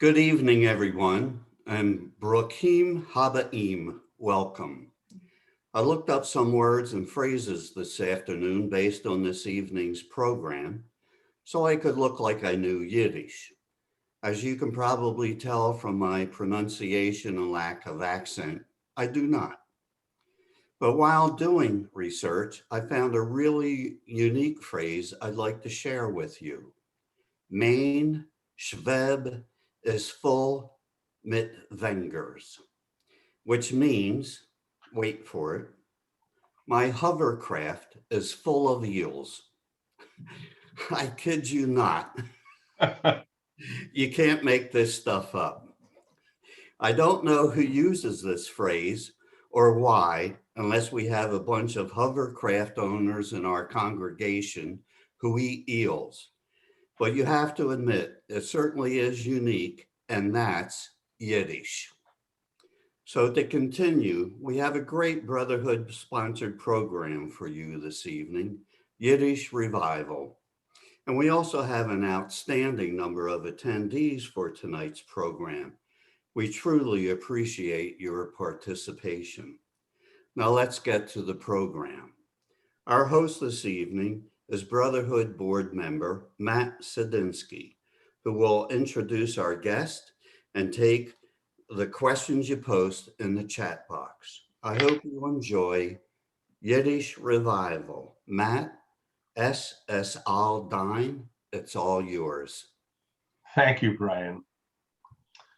Good evening, everyone, and Brokim Habaim, welcome. I looked up some words and phrases this afternoon based on this evening's program, so I could look like I knew Yiddish. As you can probably tell from my pronunciation and lack of accent, I do not. But while doing research, I found a really unique phrase I'd like to share with you. Mein Schweb is full mit Wengers, which means, wait for it, my hovercraft is full of eels. I kid you not. You can't make this stuff up. I don't know who uses this phrase or why, unless we have a bunch of hovercraft owners in our congregation who eat eels. But you have to admit, it certainly is unique, and that's Yiddish. So to continue, we have a great Brotherhood sponsored program for you this evening, Yiddish Revival. And we also have an outstanding number of attendees for tonight's program. We truly appreciate your participation. Now let's get to the program. Our host this evening is Brotherhood board member Matt Sadinsky, who will introduce our guest and take the questions you post in the chat box. I hope you enjoy Yiddish Revival. Matt, S.S. Aldine, it's all yours. Thank you, Brian.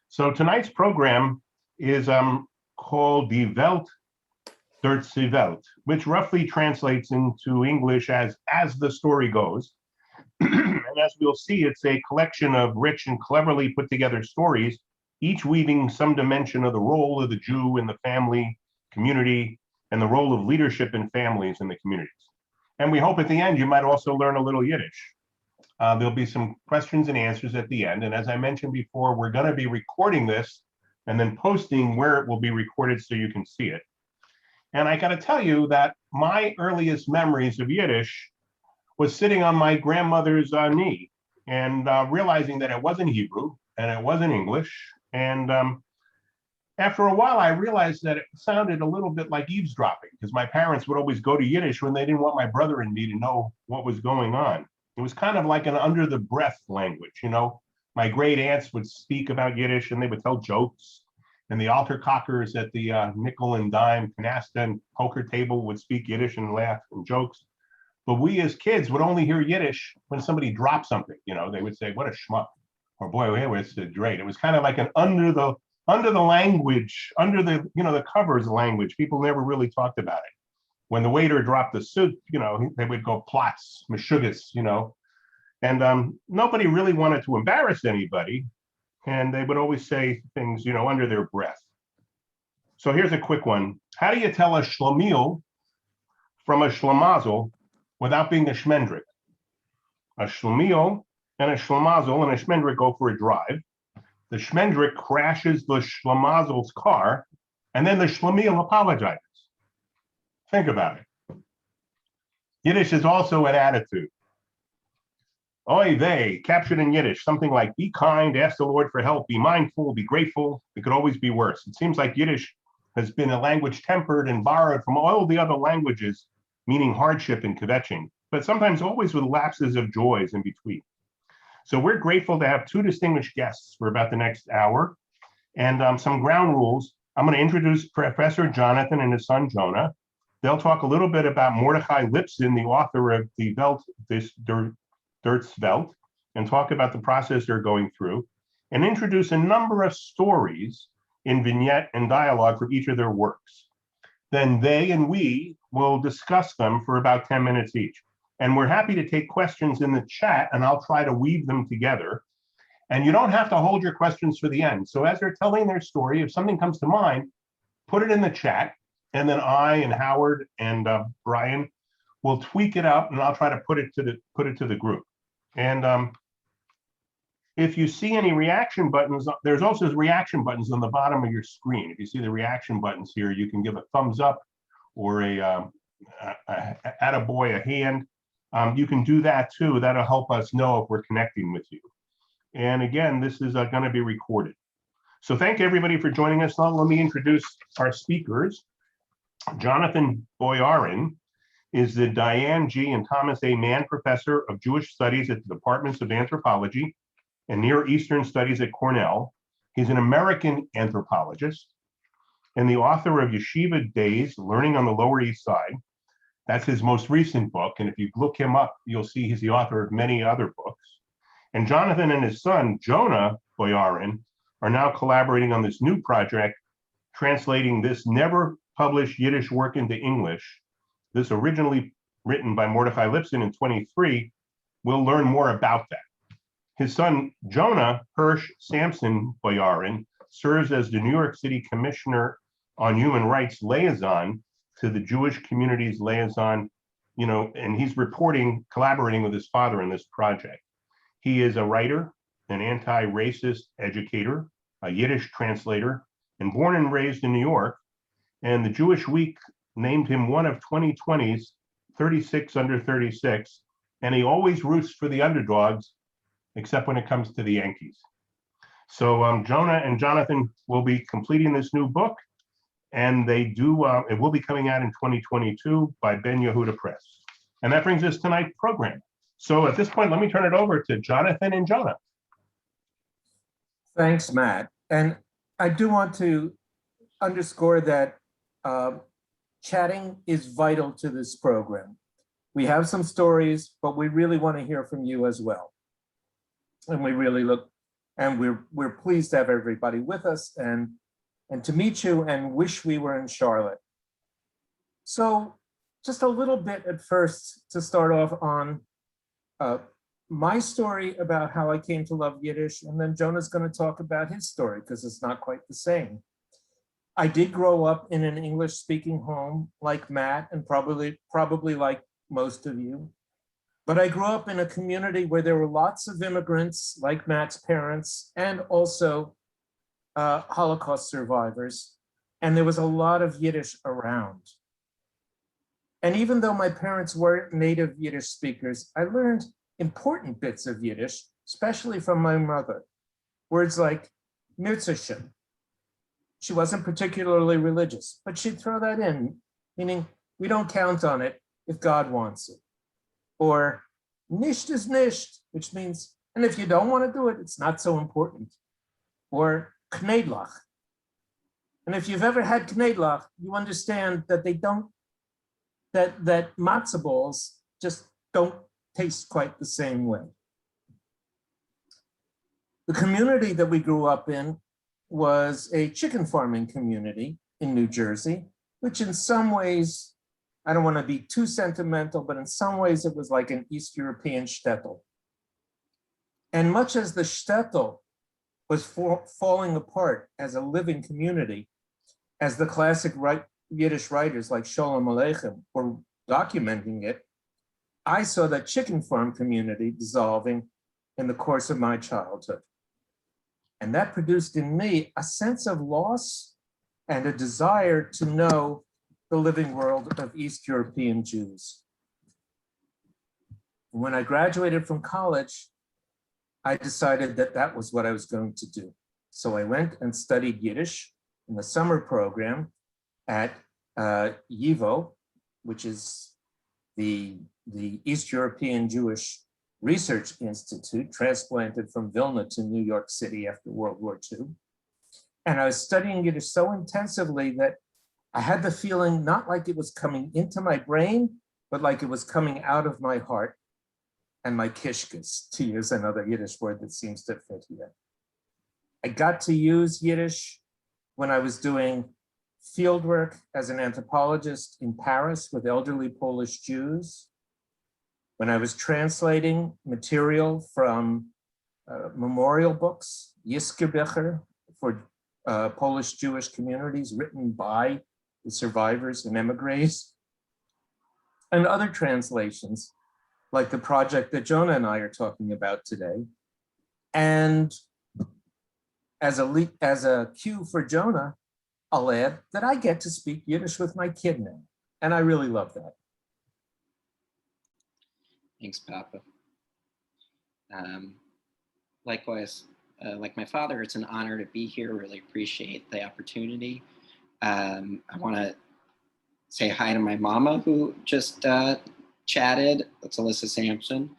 So tonight's program is called Die Welt durch die Welt, which roughly translates into English as the story goes. And as we'll see, it's a collection of rich and cleverly put together stories, each weaving some dimension of the role of the Jew in the family, community, and the role of leadership in families and the communities. And we hope at the end you might also learn a little Yiddish. There'll be some questions and answers at the end. And as I mentioned before, we're going to be recording this and then posting where it will be recorded so you can see it. And I got to tell you that my earliest memories of Yiddish was sitting on my grandmother's knee and realizing that it wasn't Hebrew and it wasn't English. And after a while, I realized that it sounded a little bit like eavesdropping because my parents would always go to Yiddish when they didn't want my brother and me to know what was going on. It was kind of like an under the breath language, you know. My great aunts would speak about Yiddish and they would tell jokes. And the altar cockers at the nickel and dime canasta and poker table would speak Yiddish and laugh and jokes. But we as kids would only hear Yiddish when somebody dropped something. You know, they would say, "What a schmuck," or "Boy, it's great." It was kind of like an under the language, under the the covers language. People never really talked about it. When the waiter dropped the soup, they would go plots, meshugas, and nobody really wanted to embarrass anybody. And they would always say things, under their breath. So here's a quick one. How do you tell a shlemiel from a shlemazel without being a shmendrik? A shlemiel and a shlemazel and a shmendrik go for a drive. The shmendrik crashes the shlemazel's car, and then the shlemiel apologizes. Think about it. Yiddish is also an attitude. Oy vey, captured in Yiddish, something like be kind, ask the Lord for help, be mindful, be grateful. It could always be worse. It seems like Yiddish has been a language tempered and borrowed from all the other languages, meaning hardship and kvetching, but sometimes always with lapses of joys in between. So we're grateful to have two distinguished guests for about the next hour. And some ground rules. I'm going to introduce Professor Jonathan and his son Jonah. They'll talk a little bit about Mordechai Lipson, the author of Die Welt durch Welt, and talk about the process they're going through, and introduce a number of stories in vignette and dialogue for each of their works. Then they and we will discuss them for about 10 minutes each. And we're happy to take questions in the chat, and I'll try to weave them together. And you don't have to hold your questions for the end. So as they're telling their story, if something comes to mind, put it in the chat, and then I and Howard and Brian will tweak it up, and I'll try to put it to the group. And if you see any reaction buttons, there's also reaction buttons on the bottom of your screen. If you see the reaction buttons here, you can give a thumbs up or a attaboy, a hand. You can do that too. That'll help us know if we're connecting with you. And again, this is going to be recorded. So thank everybody for joining us. Now let me introduce our speakers. Jonathan Boyarin is the Diane G. and Thomas A. Mann Professor of Jewish Studies at the Departments of Anthropology and Near Eastern Studies at Cornell. He's an American anthropologist and the author of Yeshiva Days, Learning on the Lower East Side. That's his most recent book. And if you look him up, you'll see he's the author of many other books. And Jonathan and his son, Jonah Boyaran, are now collaborating on this new project, translating this never published Yiddish work into English. This originally written by Mordechai Lipson in 23. We'll learn more about that. His son, Jonah Hirsch Sampson Boyarin, serves as the New York City Commissioner on Human Rights liaison to the Jewish community's liaison, and he's collaborating with his father in this project. He is a writer, an anti-racist educator, a Yiddish translator, and born and raised in New York. And the Jewish Week named him one of 2020's 36 under 36, and he always roots for the underdogs, except when it comes to the Yankees. So Jonah and Jonathan will be completing this new book, and it will be coming out in 2022 by Ben Yehuda Press. And that brings us to tonight's program. So at this point, let me turn it over to Jonathan and Jonah. Thanks, Matt. And I do want to underscore that chatting is vital to this program. We have some stories, but we really want to hear from you as well. And we're pleased to have everybody with us and to meet you and wish we were in Charlotte. So just a little bit at first to start off on my story about how I came to love Yiddish, and then Jonah's going to talk about his story because it's not quite the same. I did grow up in an English-speaking home like Matt and probably like most of you, but I grew up in a community where there were lots of immigrants like Matt's parents and also Holocaust survivors, and there was a lot of Yiddish around. And even though my parents weren't native Yiddish speakers, I learned important bits of Yiddish, especially from my mother. Words like Mirzushin. She wasn't particularly religious, but she'd throw that in, meaning we don't count on it if God wants it. Or Nisht is Nisht, which means, and if you don't want to do it, it's not so important. Or Knedlach. And if you've ever had Knedlach, you understand that that matzah balls just don't taste quite the same way. The community that we grew up in was a chicken farming community in New Jersey, which in some ways, I don't want to be too sentimental, but in some ways it was like an East European shtetl. And much as the shtetl was falling apart as a living community, as the classic Yiddish writers like Sholem Aleichem were documenting it, I saw that chicken farm community dissolving in the course of my childhood. And that produced in me a sense of loss and a desire to know the living world of East European Jews. When I graduated from college, I decided that that was what I was going to do. So I went and studied Yiddish in the summer program at YIVO, which is the East European Jewish Research Institute, transplanted from Vilna to New York City after World War II. And I was studying Yiddish so intensively that I had the feeling not like it was coming into my brain, but like it was coming out of my heart and my kishkas, to use another Yiddish word that seems to fit here. I got to use Yiddish when I was doing fieldwork as an anthropologist in Paris with elderly Polish Jews, when I was translating material from memorial books, Yiskebicher, for Polish Jewish communities written by the survivors and emigres, and other translations like the project that Jonah and I are talking about today. And as a cue for Jonah, I'll add that I get to speak Yiddish with my kid now, and I really love that. Thanks, Papa. Likewise, like my father, it's an honor to be here. Really appreciate the opportunity. I want to say hi to my mama who just chatted. That's Alyssa Sampson,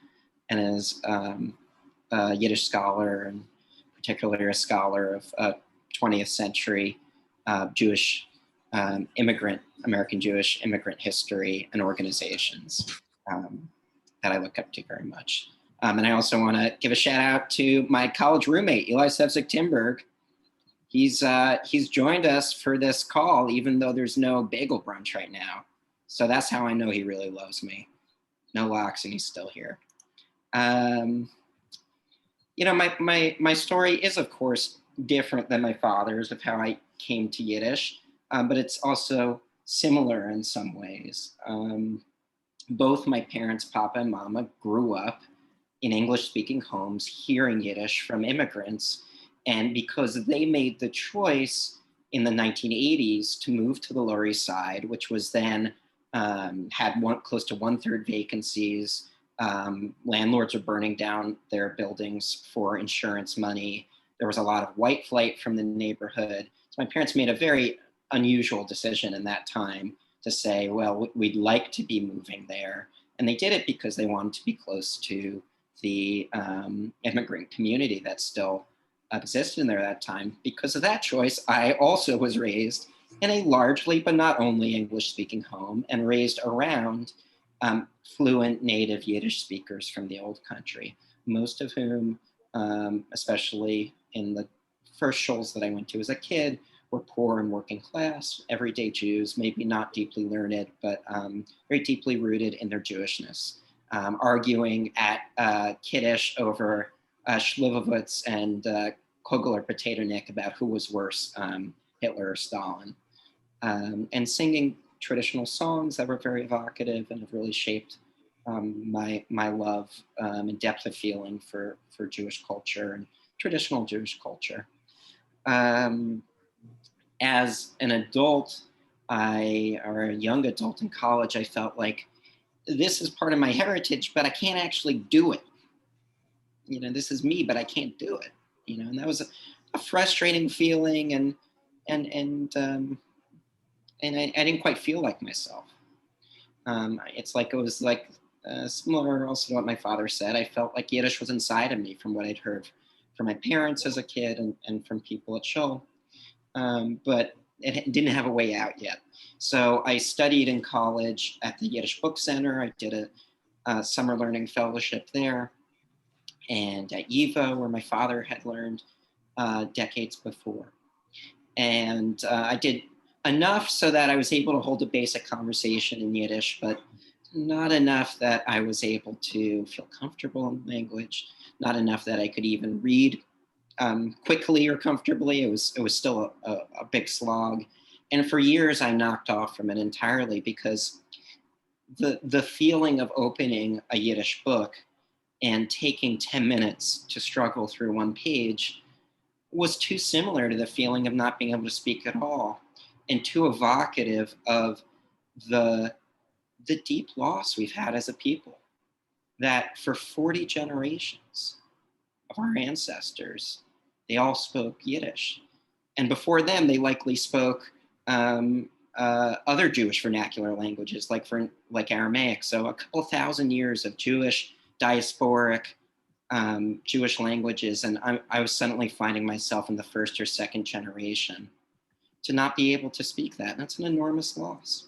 and is a Yiddish scholar, and particularly a scholar of 20th century Jewish American Jewish immigrant history and organizations that I look up to very much. And I also want to give a shout out to my college roommate, Eli Sevcik-Timberg. He's joined us for this call, even though there's no bagel brunch right now. So that's how I know he really loves me. No locks, and he's still here. You know, my story is, of course, different than my father's of how I came to Yiddish, but it's also similar in some ways. Both my parents, Papa and Mama, grew up in English-speaking homes hearing Yiddish from immigrants. And because they made the choice in the 1980s to move to the Lower East Side, which was then had close to 1/3 vacancies, landlords were burning down their buildings for insurance money. There was a lot of white flight from the neighborhood. So my parents made a very unusual decision in that time to say, well, we'd like to be moving there. And they did it because they wanted to be close to the immigrant community that still existed in there at that time. Because of that choice, I also was raised in a largely, but not only English-speaking home, and raised around fluent native Yiddish speakers from the old country, most of whom, especially in the first shuls that I went to as a kid, were poor and working class, everyday Jews, maybe not deeply learned, but very deeply rooted in their Jewishness, arguing at Kiddush over Shlivovitz and Kogel or Potato Nick about who was worse, Hitler or Stalin, and singing traditional songs that were very evocative and have really shaped my love and depth of feeling for Jewish culture and traditional Jewish culture. As an adult, or a young adult in college, I felt like this is part of my heritage, but I can't actually do it. You know, this is me, but I can't do it. You know, and that was a frustrating feeling, and I didn't quite feel like myself. It's like it was like similar also to what my father said. I felt like Yiddish was inside of me from what I'd heard from my parents as a kid and from people at shul. But it didn't have a way out yet. So I studied in college at the Yiddish Book Center. I did a summer learning fellowship there, and at YIVA, where my father had learned decades before. And I did enough so that I was able to hold a basic conversation in Yiddish, but not enough that I was able to feel comfortable in the language, not enough that I could even read quickly or comfortably. It was still a big slog. And for years I knocked off from it entirely because the feeling of opening a Yiddish book and taking 10 minutes to struggle through one page was too similar to the feeling of not being able to speak at all, and too evocative of the deep loss we've had as a people, that for 40 generations of our ancestors, they all spoke Yiddish. And before them, they likely spoke other Jewish vernacular languages, like Aramaic. So a couple thousand years of Jewish diasporic Jewish languages, and I was suddenly finding myself in the first or second generation to not be able to speak that. And that's an enormous loss.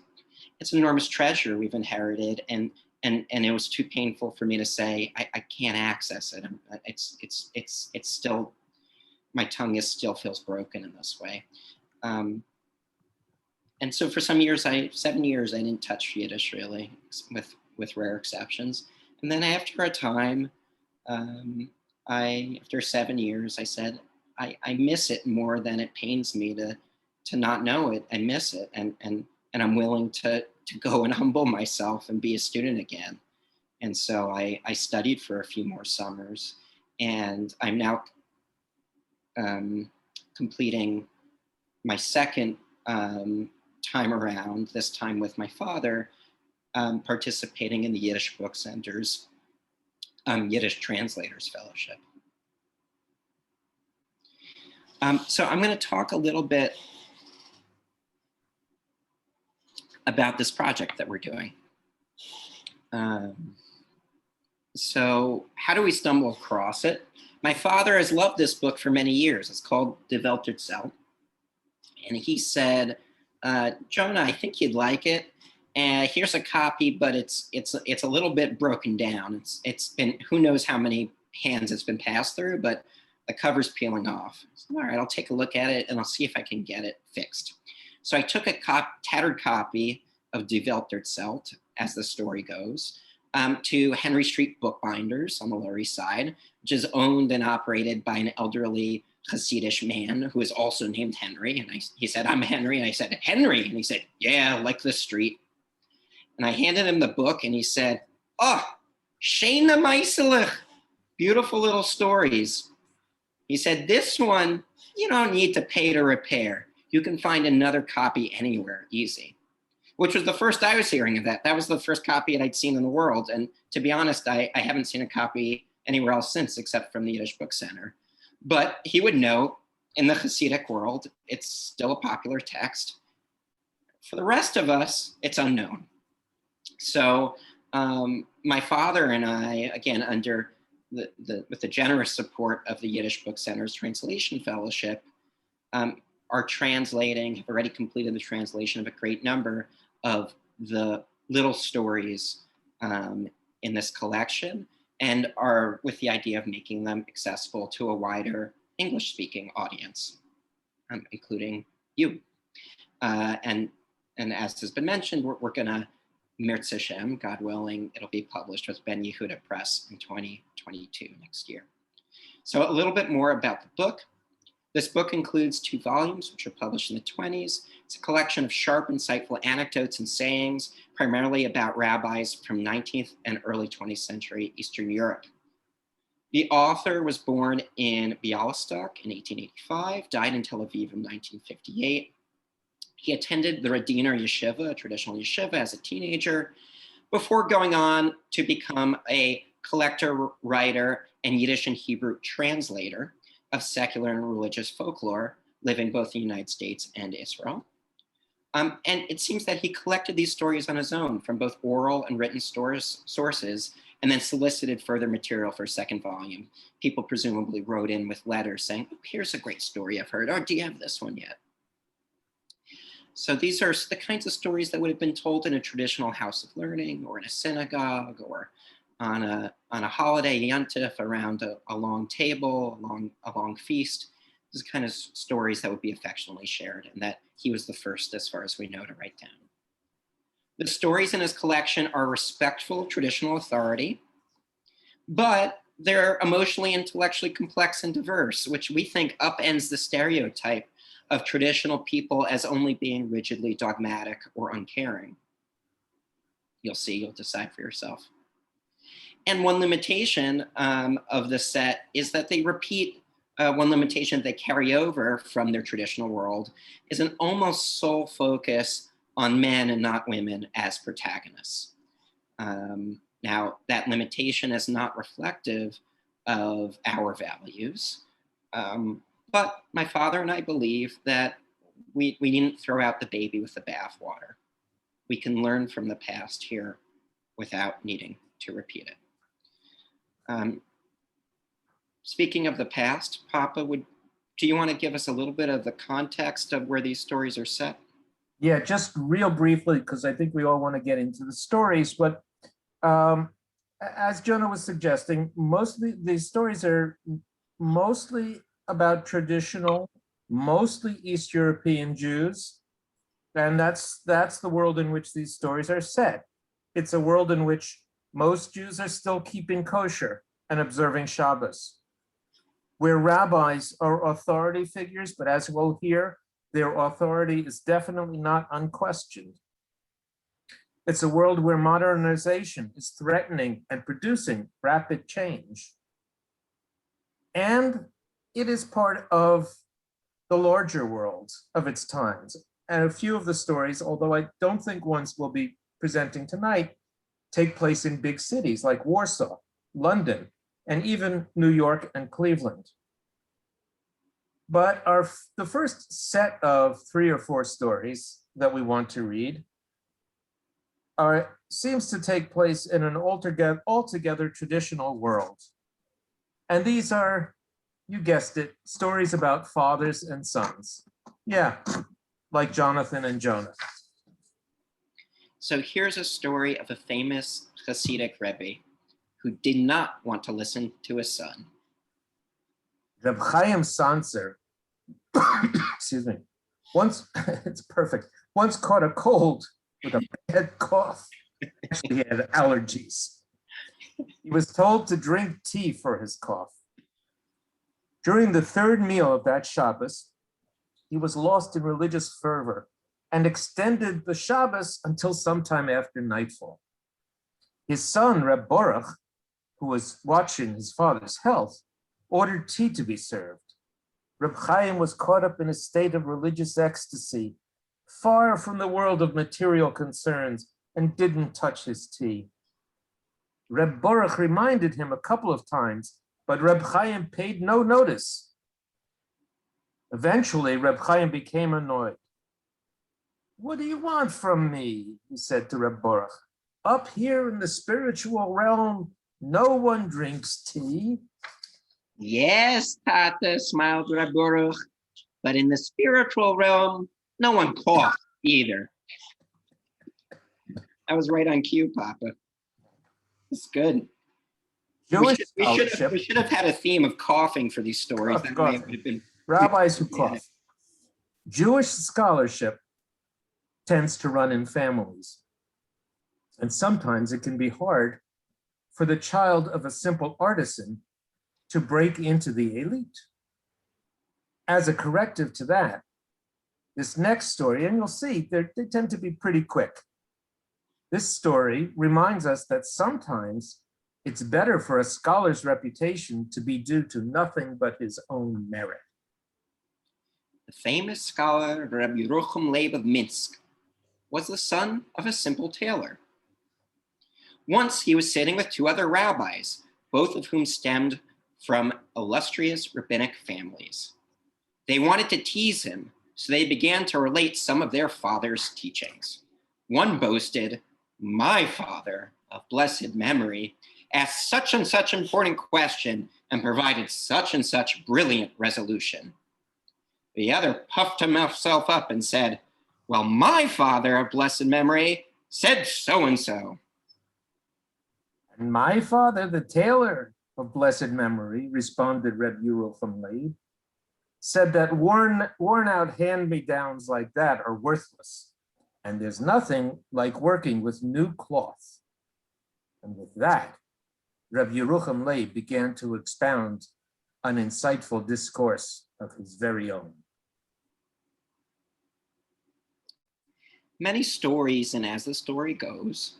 It's an enormous treasure we've inherited, and it was too painful for me to say I can't access it. It's still, my tongue still feels broken in this way. And so for 7 years, I didn't touch Yiddish really, with rare exceptions. And then after a time, after 7 years, I said, I miss it more than it pains me to not know it. I miss it, and I'm willing to go and humble myself and be a student again. And so I studied for a few more summers, and I'm now completing my second time around, this time with my father, participating in the Yiddish Book Center's Yiddish Translators Fellowship. So I'm going to talk a little bit about this project that we're doing. So how do we stumble across it? My father has loved this book for many years. It's called Die Welt der Zelt. And he said, Jonah, I think you'd like it. And here's a copy, but it's a little bit broken down. It's been, who knows how many hands it's been passed through, but the cover's peeling off. So, all right, I'll take a look at it and I'll see if I can get it fixed. So I took a tattered copy of Die Welt der Zelt, as the story goes, to Henry Street Bookbinders on the Lower East Side, which is owned and operated by an elderly Hasidic man who is also named Henry. And he said, I'm Henry. And I said, Henry? And he said, yeah, like the street. And I handed him the book and he said, oh, Shana Meiselach, beautiful little stories. He said, this one, you don't need to pay to repair. You can find another copy anywhere, easy. Which was the first I was hearing of that. That was the first copy that I'd seen in the world. And to be honest, I haven't seen a copy anywhere else since, except from the Yiddish Book Center. But he would know, in the Hasidic world, it's still a popular text. For the rest of us, it's unknown. So my father and I, again, under with the generous support of the Yiddish Book Center's Translation Fellowship, are translating, have already completed the translation of a great number of the little stories in this collection, and are with the idea of making them accessible to a wider English-speaking audience, including you. And as has been mentioned, we're gonna, Mirz Hashem, God willing, it'll be published with Ben Yehuda Press in 2022, next year. So a little bit more about the book. This book includes 2 volumes, which were published in the 1920s. It's a collection of sharp, insightful anecdotes and sayings, primarily about rabbis from 19th and early 20th century Eastern Europe. The author was born in Bialystok in 1885, died in Tel Aviv in 1958. He attended the Radiner Yeshiva, a traditional yeshiva, as a teenager, before going on to become a collector, writer, and Yiddish and Hebrew translator of secular and religious folklore, living both in the United States and Israel. And it seems that he collected these stories on his own from both oral and written sources, and then solicited further material for a second volume. People presumably wrote in with letters saying, oh, here's a great story I've heard, or do you have this one yet? So these are the kinds of stories that would have been told in a traditional house of learning, or in a synagogue, or on a holiday yontif around a long table, a long feast. This is kind of stories that would be affectionately shared, and that he was the first, as far as we know, to write down. The stories in his collection are respectful of traditional authority, but they're emotionally, intellectually complex and diverse, which we think upends the stereotype of traditional people as only being rigidly dogmatic or uncaring. You'll see, you'll decide for yourself. And one limitation of the set is that they repeat, one limitation they carry over from their traditional world is an almost sole focus on men and not women as protagonists. Now, that limitation is not reflective of our values, but my father and I believe that we needn't throw out the baby with the bathwater. We can learn from the past here without needing to repeat it. Speaking of the past, Papa, do you want to give us a little bit of the context of where these stories are set? Yeah, just real briefly, because I think we all want to get into the stories, but as Jonah was suggesting, most of these stories are mostly about traditional, mostly East European Jews, and that's the world in which these stories are set. It's a world in which most Jews are still keeping kosher and observing Shabbos, where rabbis are authority figures, but as we'll hear, their authority is definitely not unquestioned. It's a world where modernization is threatening and producing rapid change. And it is part of the larger world of its times. And a few of the stories, although I don't think ones we'll be presenting tonight, take place in big cities like Warsaw, London, and even New York and Cleveland. But the first set of 3 or 4 stories that we want to read seems to take place in an altogether traditional world. And these are, you guessed it, stories about fathers and sons. Yeah, like Jonathan and Jonah. So here's a story of a famous Hasidic Rebbe who did not want to listen to his son. Reb Chaim Sanzer, excuse me, it's perfect, once caught a cold with a bad cough. Actually, he had allergies. He was told to drink tea for his cough. During the 3rd meal of that Shabbos, he was lost in religious fervor and extended the Shabbos until sometime after nightfall. His son, Reb Baruch, who was watching his father's health, ordered tea to be served. Reb Chaim was caught up in a state of religious ecstasy, far from the world of material concerns, and didn't touch his tea. Reb Baruch reminded him a couple of times, but Reb Chaim paid no notice. Eventually, Reb Chaim became annoyed. "What do you want from me?" he said to Reb Baruch. "Up here in the spiritual realm, no one drinks tea." Yes, Tata, smiled Reb Baruch, but in the spiritual realm, no one coughs either. I was right on cue, Papa. It's good. Jewish We scholarship, should have had a theme of coughing for these stories. Of That course. would have been rabbis who cough. Jewish scholarship tends to run in families. And sometimes it can be hard for the child of a simple artisan to break into the elite. As a corrective to that, this next story, and you'll see they tend to be pretty quick. This story reminds us that sometimes it's better for a scholar's reputation to be due to nothing but his own merit. The famous scholar Rabbi Yerucham Leib of Minsk was the son of a simple tailor. Once he was sitting with 2 other rabbis, both of whom stemmed from illustrious rabbinic families. They wanted to tease him, so they began to relate some of their father's teachings. One boasted, "My father, of blessed memory, asked such and such important question and provided such and such brilliant resolution." The other puffed himself up and said, "Well, my father of blessed memory said so-and-so." "And my father, the tailor of blessed memory," responded Reb Yerucham Leib, "said that worn out hand-me-downs like that are worthless, and there's nothing like working with new cloth." And with that, Reb Yerucham Leib began to expound an insightful discourse of his very own. Many stories, and as the story goes,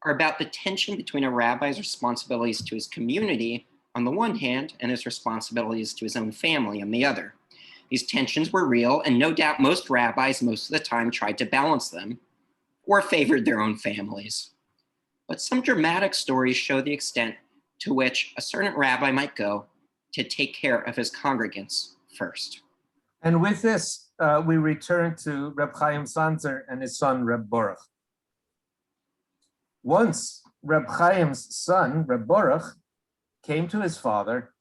are about the tension between a rabbi's responsibilities to his community on the one hand and his responsibilities to his own family on the other. These tensions were real, and no doubt most rabbis most of the time tried to balance them or favored their own families. But some dramatic stories show the extent to which a certain rabbi might go to take care of his congregants first. And with this, we return to Reb Chaim Sanzer and his son, Reb Baruch. Once, Reb Chaim's son, Reb Baruch, came to his father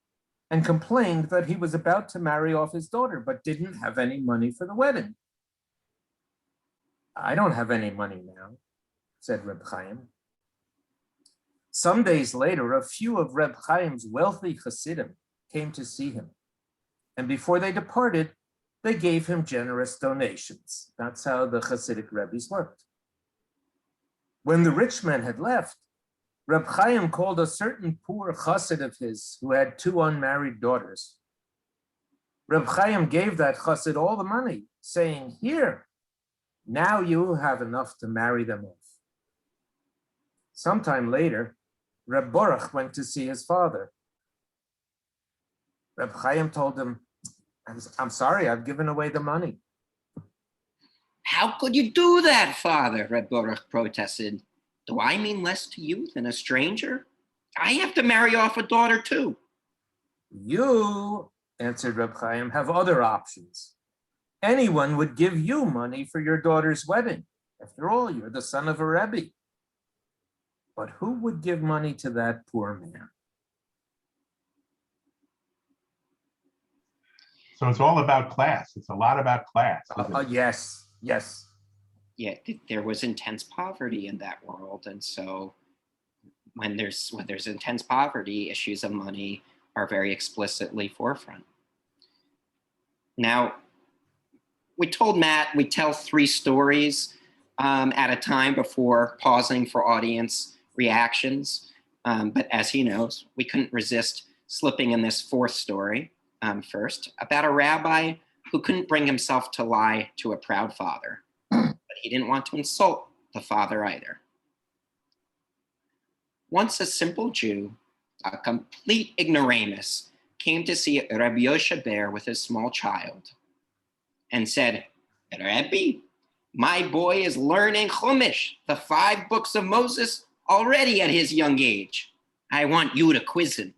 and complained that he was about to marry off his daughter, but didn't have any money for the wedding. "I don't have any money now," said Reb Chaim. Some days later, a few of Reb Chaim's wealthy Hasidim came to see him. And before they departed, they gave him generous donations. That's how the Hasidic Rebbe's worked. When the rich men had left, Reb Chaim called a certain poor Chassid of his who had 2 unmarried daughters. Reb Chaim gave that Chassid all the money, saying, "Here, now you have enough to marry them off." Sometime later, Reb Baruch went to see his father. Reb Chaim told him, I'm sorry, I've given away the money." "How could you do that, father?" Reb Baruch protested. "Do I mean less to you than a stranger? I have to marry off a daughter too." "You answered Reb Chaim, have other options. Anyone would give you money for your daughter's wedding. After all, you're the son of a Rebbe. But who would give money to that poor man? So it's all about class. It's a lot about class. Isn't it? Yes, yes. Yeah, there was intense poverty in that world, and so when there's intense poverty, issues of money are very explicitly forefront. Now, we told Matt we'd tell 3 stories at a time before pausing for audience reactions. But as he knows, we couldn't resist slipping in this 4th story first, about a rabbi who couldn't bring himself to lie to a proud father, but he didn't want to insult the father either. Once a simple Jew, a complete ignoramus, came to see Rabbi Yoshe Ber with his small child and said, "Rabbi, my boy is learning Chumash, the 5 books of Moses, already at his young age. I want you to quiz him."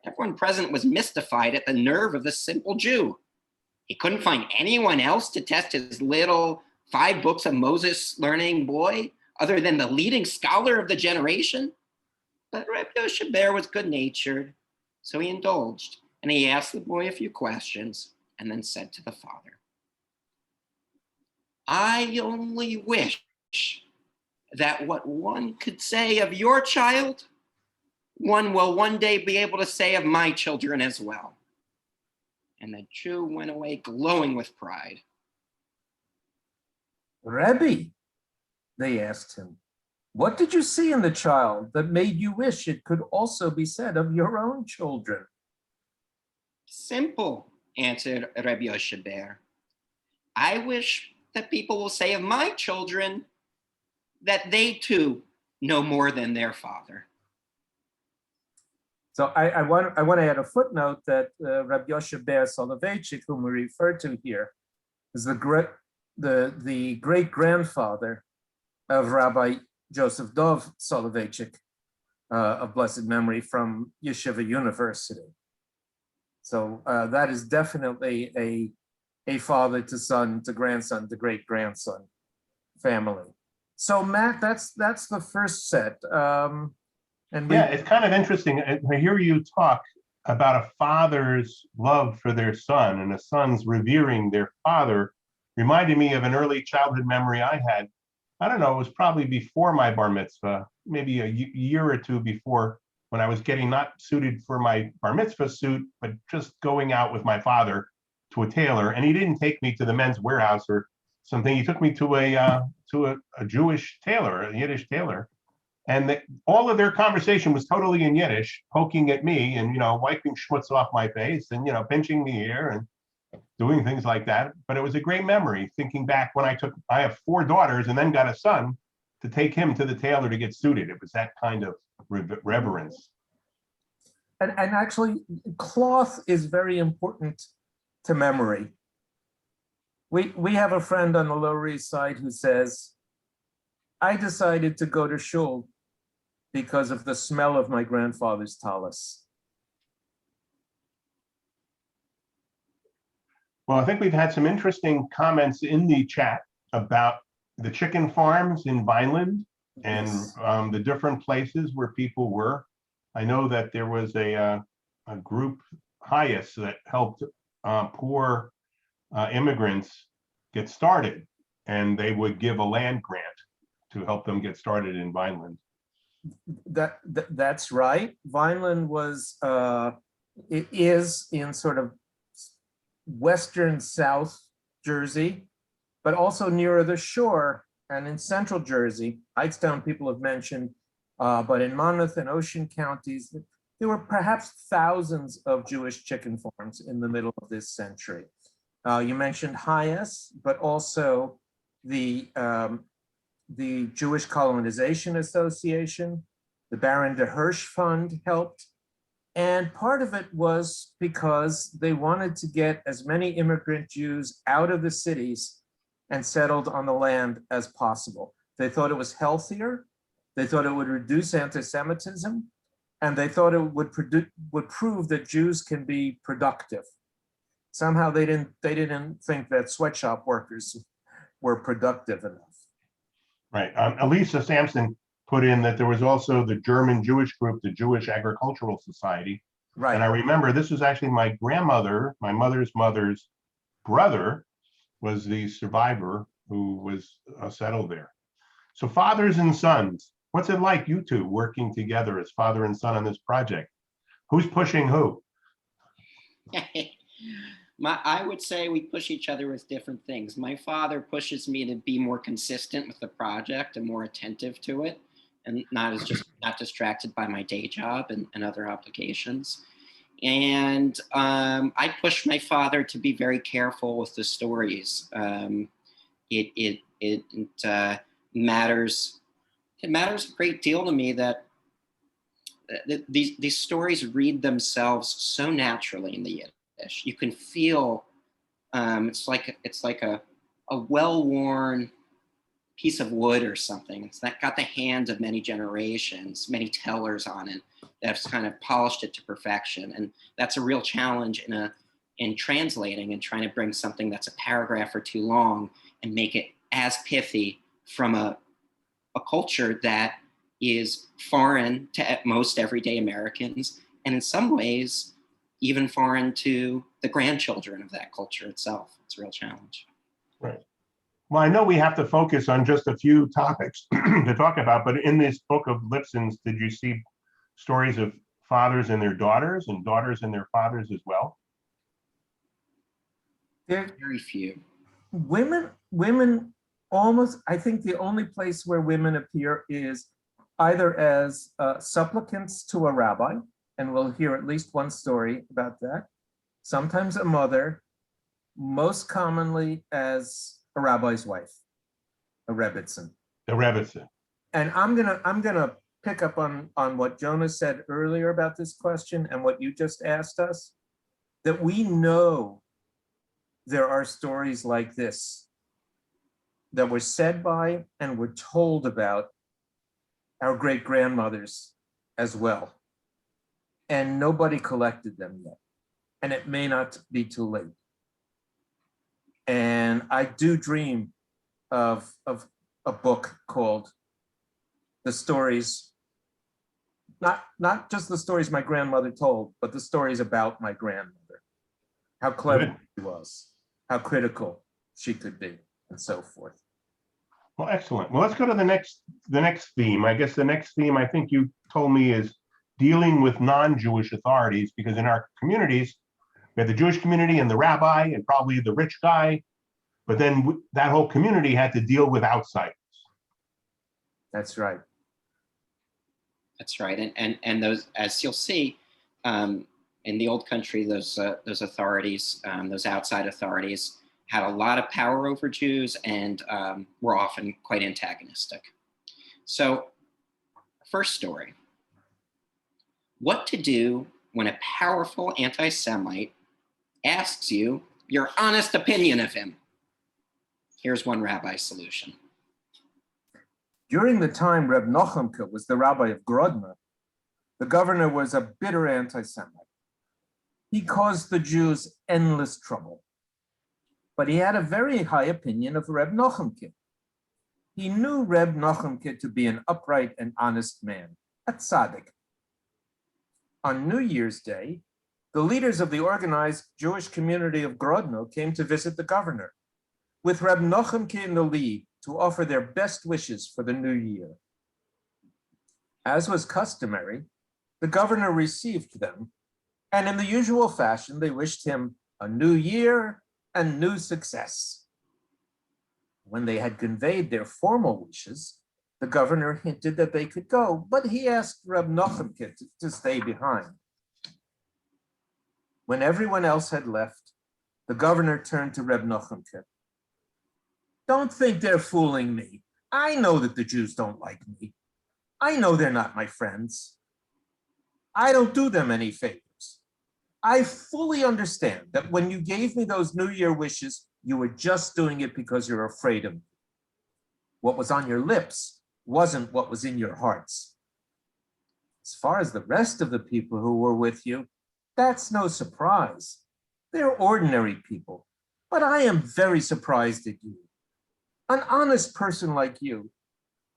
Everyone present was mystified at the nerve of the simple Jew. He couldn't find anyone else to test his little 5 books of Moses learning boy other than the leading scholar of the generation. But Rabbi Yoshe Ber was good-natured, so he indulged, and he asked the boy a few questions and then said to the father, "I only wish that what one could say of your child, one will one day be able to say of my children as well." And the Jew went away glowing with pride. Rebbe, they asked him, what did you see in the child that made you wish it could also be said of your own children? "Simple," answered Rabbi Yoshe Ber. "I wish that people will say of my children that they too know more than their father." So I want to add a footnote that Rabbi Yoshe Ber Soloveitchik, whom we refer to here, is the great-grandfather of Rabbi Joseph Dov Soloveitchik, of blessed memory, from Yeshiva University. So that is definitely a father to son to grandson to great-grandson family. So Matt, that's the first set. And Yeah, it's kind of interesting. I hear you talk about a father's love for their son and a son's revering their father. Reminded me of an early childhood memory I had. I don't know, it was probably before my bar mitzvah, maybe a year or 2 before, when I was getting not suited for my bar mitzvah suit, but just going out with my father to a tailor. And he didn't take me to the Men's Warehouse or something. He took me to a Jewish tailor, a Yiddish tailor. And all of their conversation was totally in Yiddish, poking at me and, wiping schmutz off my face and, pinching me here and doing things like that. But it was a great memory thinking back when I have 4 daughters and then got a son, to take him to the tailor to get suited. It was that kind of reverence. And actually, cloth is very important to memory. We have a friend on the Lower East Side who says, "I decided to go to shul because of the smell of my grandfather's tallis." Well, I think we've had some interesting comments in the chat about the chicken farms in Vineland and Yes. the different places where people were. I know that there was a group, HIAS, that helped poor immigrants get started, and they would give a land grant to help them get started in Vineland. That's right. Vineland it is in sort of western South Jersey, but also nearer the shore and in central Jersey. Hightstown people have mentioned, but in Monmouth and Ocean counties, there were perhaps thousands of Jewish chicken farms in the middle of this century. You mentioned HIAS, but also the Jewish Colonization Association, the Baron de Hirsch Fund helped. And part of it was because they wanted to get as many immigrant Jews out of the cities and settled on the land as possible. They thought it was healthier. They thought it would reduce anti-Semitism. and they thought it would prove that Jews can be productive. Somehow they didn't think that sweatshop workers were productive enough. Right. Elisa Sampson put in that there was also the German Jewish group, the Jewish Agricultural Society. Right. And I remember this was actually my grandmother, my mother's brother was the survivor who was settled there. So fathers and sons, what's it like, you two working together as father and son on this project? Who's pushing who? I would say we push each other with different things. My father pushes me to be more consistent with the project and more attentive to it, and not distracted by my day job and other obligations. And I push my father to be very careful with the stories. It matters. It matters a great deal to me that these stories read themselves so naturally in the Yiddish. You can feel it's like a well-worn piece of wood or something. It's that got the hands of many generations, many tellers on it that's kind of polished it to perfection. And that's a real challenge in translating and trying to bring something that's a paragraph or too long and make it as pithy from a culture that is foreign to most everyday Americans, and in some ways, even foreign to the grandchildren of that culture itself. It's a real challenge. Right. Well, I know we have to focus on just a few topics to talk about, but in this book of Lipson's, did you see stories of fathers and their daughters and daughters and their fathers as well? Very few. Women almost, I think the only place where women appear is either as supplicants to a rabbi, and we'll hear at least one story about that. Sometimes a mother, most commonly as a rabbi's wife, a rebbitzin. The rebbitzin. And I'm gonna pick up on what Jonah said earlier about this question and what you just asked us, that we know there are stories like this that were said by and were told about our great grandmothers as well. And nobody collected them yet. And it may not be too late. And I do dream of a book called The Stories, not just the stories my grandmother told, but the stories about my grandmother, how clever she was, how critical she could be, and so forth. Well, excellent. Well, let's go to the next theme. I guess the next theme, I think you told me, is dealing with non-Jewish authorities, because in our communities, we have the Jewish community and the rabbi and probably the rich guy, but then that whole community had to deal with outsiders. That's right. That's right. And those, as you'll see, in the old country, those authorities, those outside authorities, had a lot of power over Jews and were often quite antagonistic. So, first story. What to do when a powerful anti-Semite asks you your honest opinion of him? Here's one rabbi's solution. During the time Reb Nochumke was the rabbi of Grodno, the governor was a bitter anti-Semite. He caused the Jews endless trouble. But he had a very high opinion of Reb Nochumke. He knew Reb Nochumke to be an upright and honest man, a tzaddik. On New Year's Day, the leaders of the organized Jewish community of Grodno came to visit the governor, with Reb Nochumke in the lead, to offer their best wishes for the new year. As was customary, the governor received them, and in the usual fashion, they wished him a new year and new success. When they had conveyed their formal wishes, the governor hinted that they could go, but he asked Reb Nochumke to stay behind. When everyone else had left, the governor turned to Reb Nochumke. Don't think they're fooling me. I know that the Jews don't like me. I know they're not my friends. I don't do them any favors. I fully understand that when you gave me those New Year wishes, you were just doing it because you're afraid of me. What was on your lips wasn't what was in your hearts. As far as the rest of the people who were with you, that's no surprise. They're ordinary people, but I am very surprised at you. An honest person like you,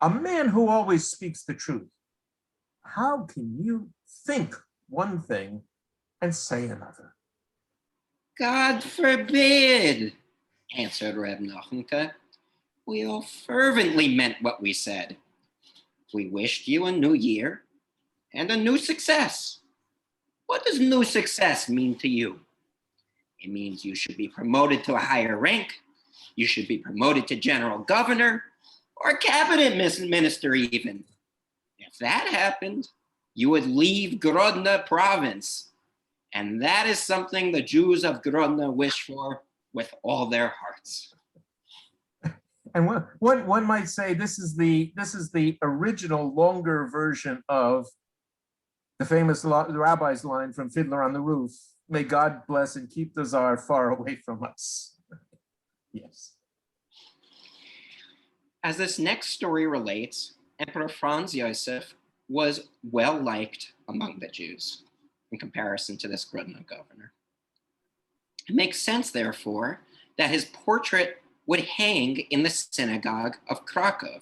a man who always speaks the truth. How can you think one thing and say another? God forbid, answered Reb Nachmanka. We all fervently meant what we said. We wished you a new year and a new success. What does new success mean to you? It means you should be promoted to a higher rank. You should be promoted to general governor or cabinet minister even. If that happened, you would leave Grodno province. And that is something the Jews of Grodno wish for with all their hearts. And one might say this is the original longer version of the famous rabbi's line from Fiddler on the Roof, may God bless and keep the Tsar far away from us. Yes. As this next story relates, Emperor Franz Josef was well liked among the Jews in comparison to this Grodno governor. It makes sense, therefore, that his portrait would hang in the synagogue of Krakow.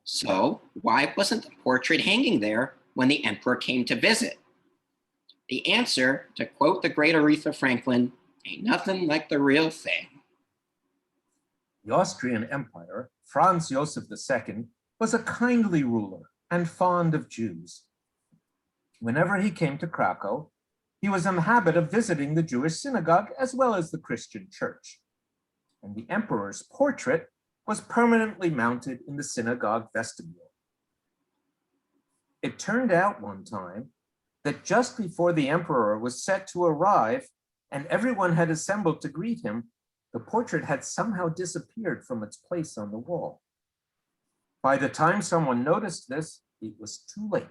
So why wasn't the portrait hanging there when the emperor came to visit? The answer, to quote the great Aretha Franklin, ain't nothing like the real thing. The Austrian Empire, Franz Josef II, was a kindly ruler and fond of Jews. Whenever he came to Krakow, he was in the habit of visiting the Jewish synagogue as well as the Christian church. And the emperor's portrait was permanently mounted in the synagogue vestibule. It turned out one time that just before the emperor was set to arrive and everyone had assembled to greet him, the portrait had somehow disappeared from its place on the wall. By the time someone noticed this, it was too late.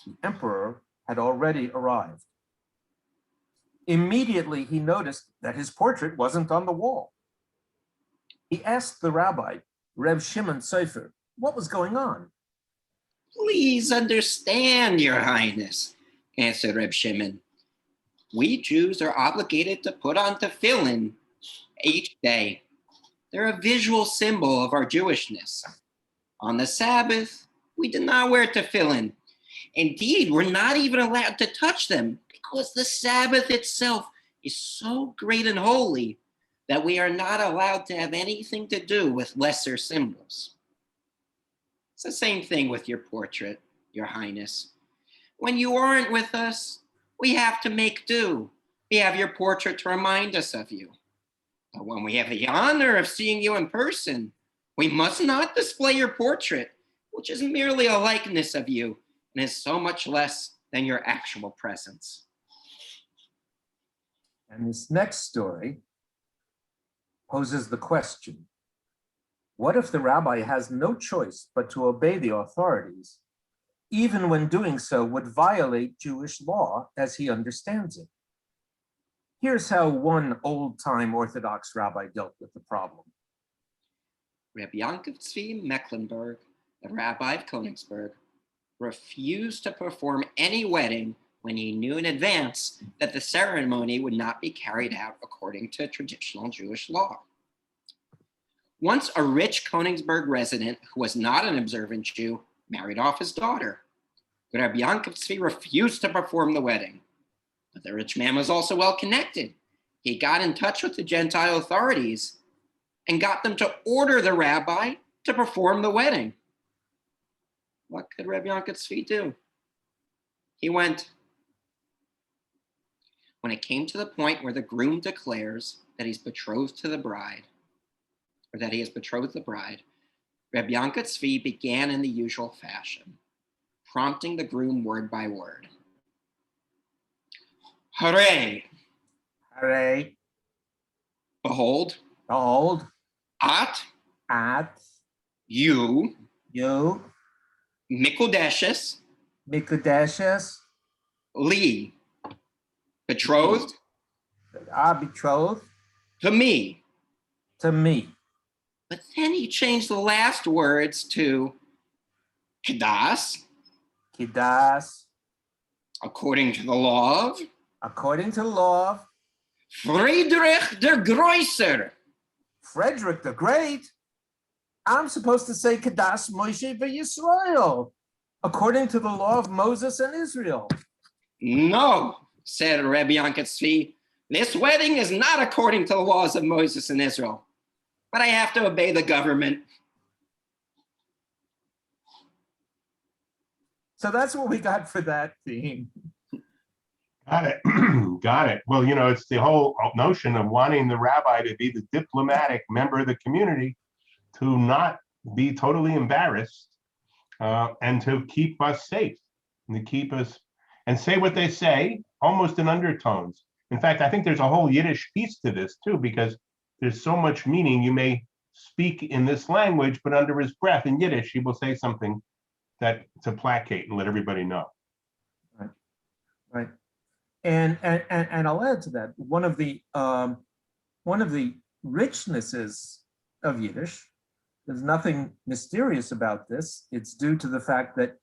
The emperor had already arrived. Immediately, he noticed that his portrait wasn't on the wall. He asked the rabbi, Reb Shimon Sofer, what was going on? Please understand, Your Highness, answered Reb Shimon. We Jews are obligated to put on tefillin each day. They're a visual symbol of our Jewishness. On the Sabbath, we do not wear tefillin. Indeed, we're not even allowed to touch them because the Sabbath itself is so great and holy that we are not allowed to have anything to do with lesser symbols. It's the same thing with your portrait, Your Highness. When you aren't with us, we have to make do. We have your portrait to remind us of you. But when we have the honor of seeing you in person, we must not display your portrait, which is merely a likeness of you and is so much less than your actual presence. And this next story poses the question, what if the rabbi has no choice but to obey the authorities, even when doing so would violate Jewish law as he understands it? Here's how one old-time Orthodox rabbi dealt with the problem. Rabbi Yankov Tzvi Mecklenburg, the rabbi of Königsberg, refused to perform any wedding when he knew in advance that the ceremony would not be carried out according to traditional Jewish law. Once a rich Königsberg resident who was not an observant Jew married off his daughter. But Rabbi Yankov Tzvi refused to perform the wedding. But the rich man was also well connected. He got in touch with the Gentile authorities and got them to order the rabbi to perform the wedding. What could Rabbi Yankov Tzvi do? He went. When it came to the point where the groom declares that he's betrothed to the bride, or that he has betrothed the bride, Rabbi Yankov Tzvi began in the usual fashion, prompting the groom word by word. Hooray! Hooray! Behold, Behold, at you, Mikudeshes, Li, betrothed are betrothed to me. to me. But then he changed the last words to Kedas, Kidas, according to the law of according to the law of Friedrich der Größer. Frederick the Great. I'm supposed to say Kadas Moshe Yisrael, according to the law of Moses and Israel. No, said Rabbi Yanketzvi, this wedding is not according to the laws of Moses and Israel, but I have to obey the government. So that's what we got for that theme. Got it. Got it. Well, it's the whole notion of wanting the rabbi to be the diplomatic member of the community, to not be totally embarrassed, and to keep us safe, and to keep us and say what they say almost in undertones. In fact, I think there's a whole Yiddish piece to this too, because there's so much meaning. You may speak in this language, but under his breath in Yiddish, he will say something that to placate and let everybody know. Right. And I'll add to that, one of the richnesses of Yiddish, there's nothing mysterious about this. It's due to the fact that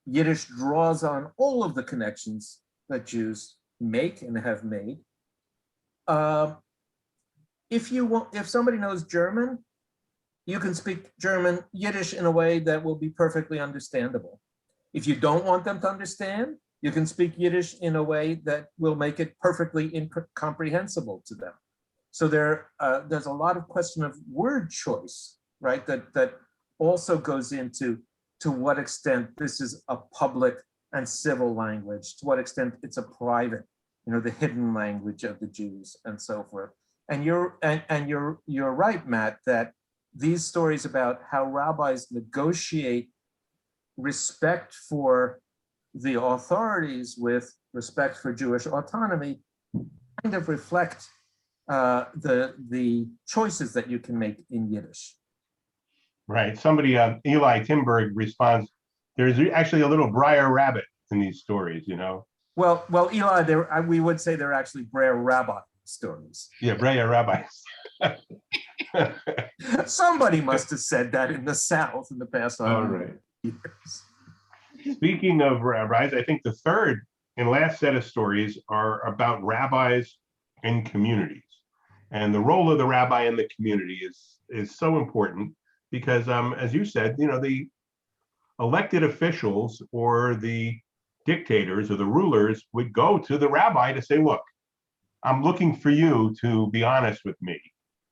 Yiddish draws on all of the connections that Jews make and have made. If somebody knows German, you can speak German, Yiddish in a way that will be perfectly understandable. If you don't want them to understand, you can speak Yiddish in a way that will make it perfectly incomprehensible to them. So there's a lot of question of word choice, right? That also goes into to what extent this is a public and civil language, to what extent it's a private, the hidden language of the Jews and so forth. And you're right, Matt, that these stories about how rabbis negotiate respect for the authorities with respect for Jewish autonomy kind of reflect the choices that you can make in Yiddish. Right. Somebody, Eli Timberg, responds, there's actually a little Briar Rabbit in these stories, Well, Eli, we would say they're actually Brer Rabbi stories. Yeah, Briar Rabbis. Somebody must have said that in the South in the past 100 years. Speaking of rabbis, I think the third and last set of stories are about rabbis and communities. And the role of the rabbi in the community is so important because, as you said, the elected officials or the dictators or the rulers would go to the rabbi to say, look, I'm looking for you to be honest with me.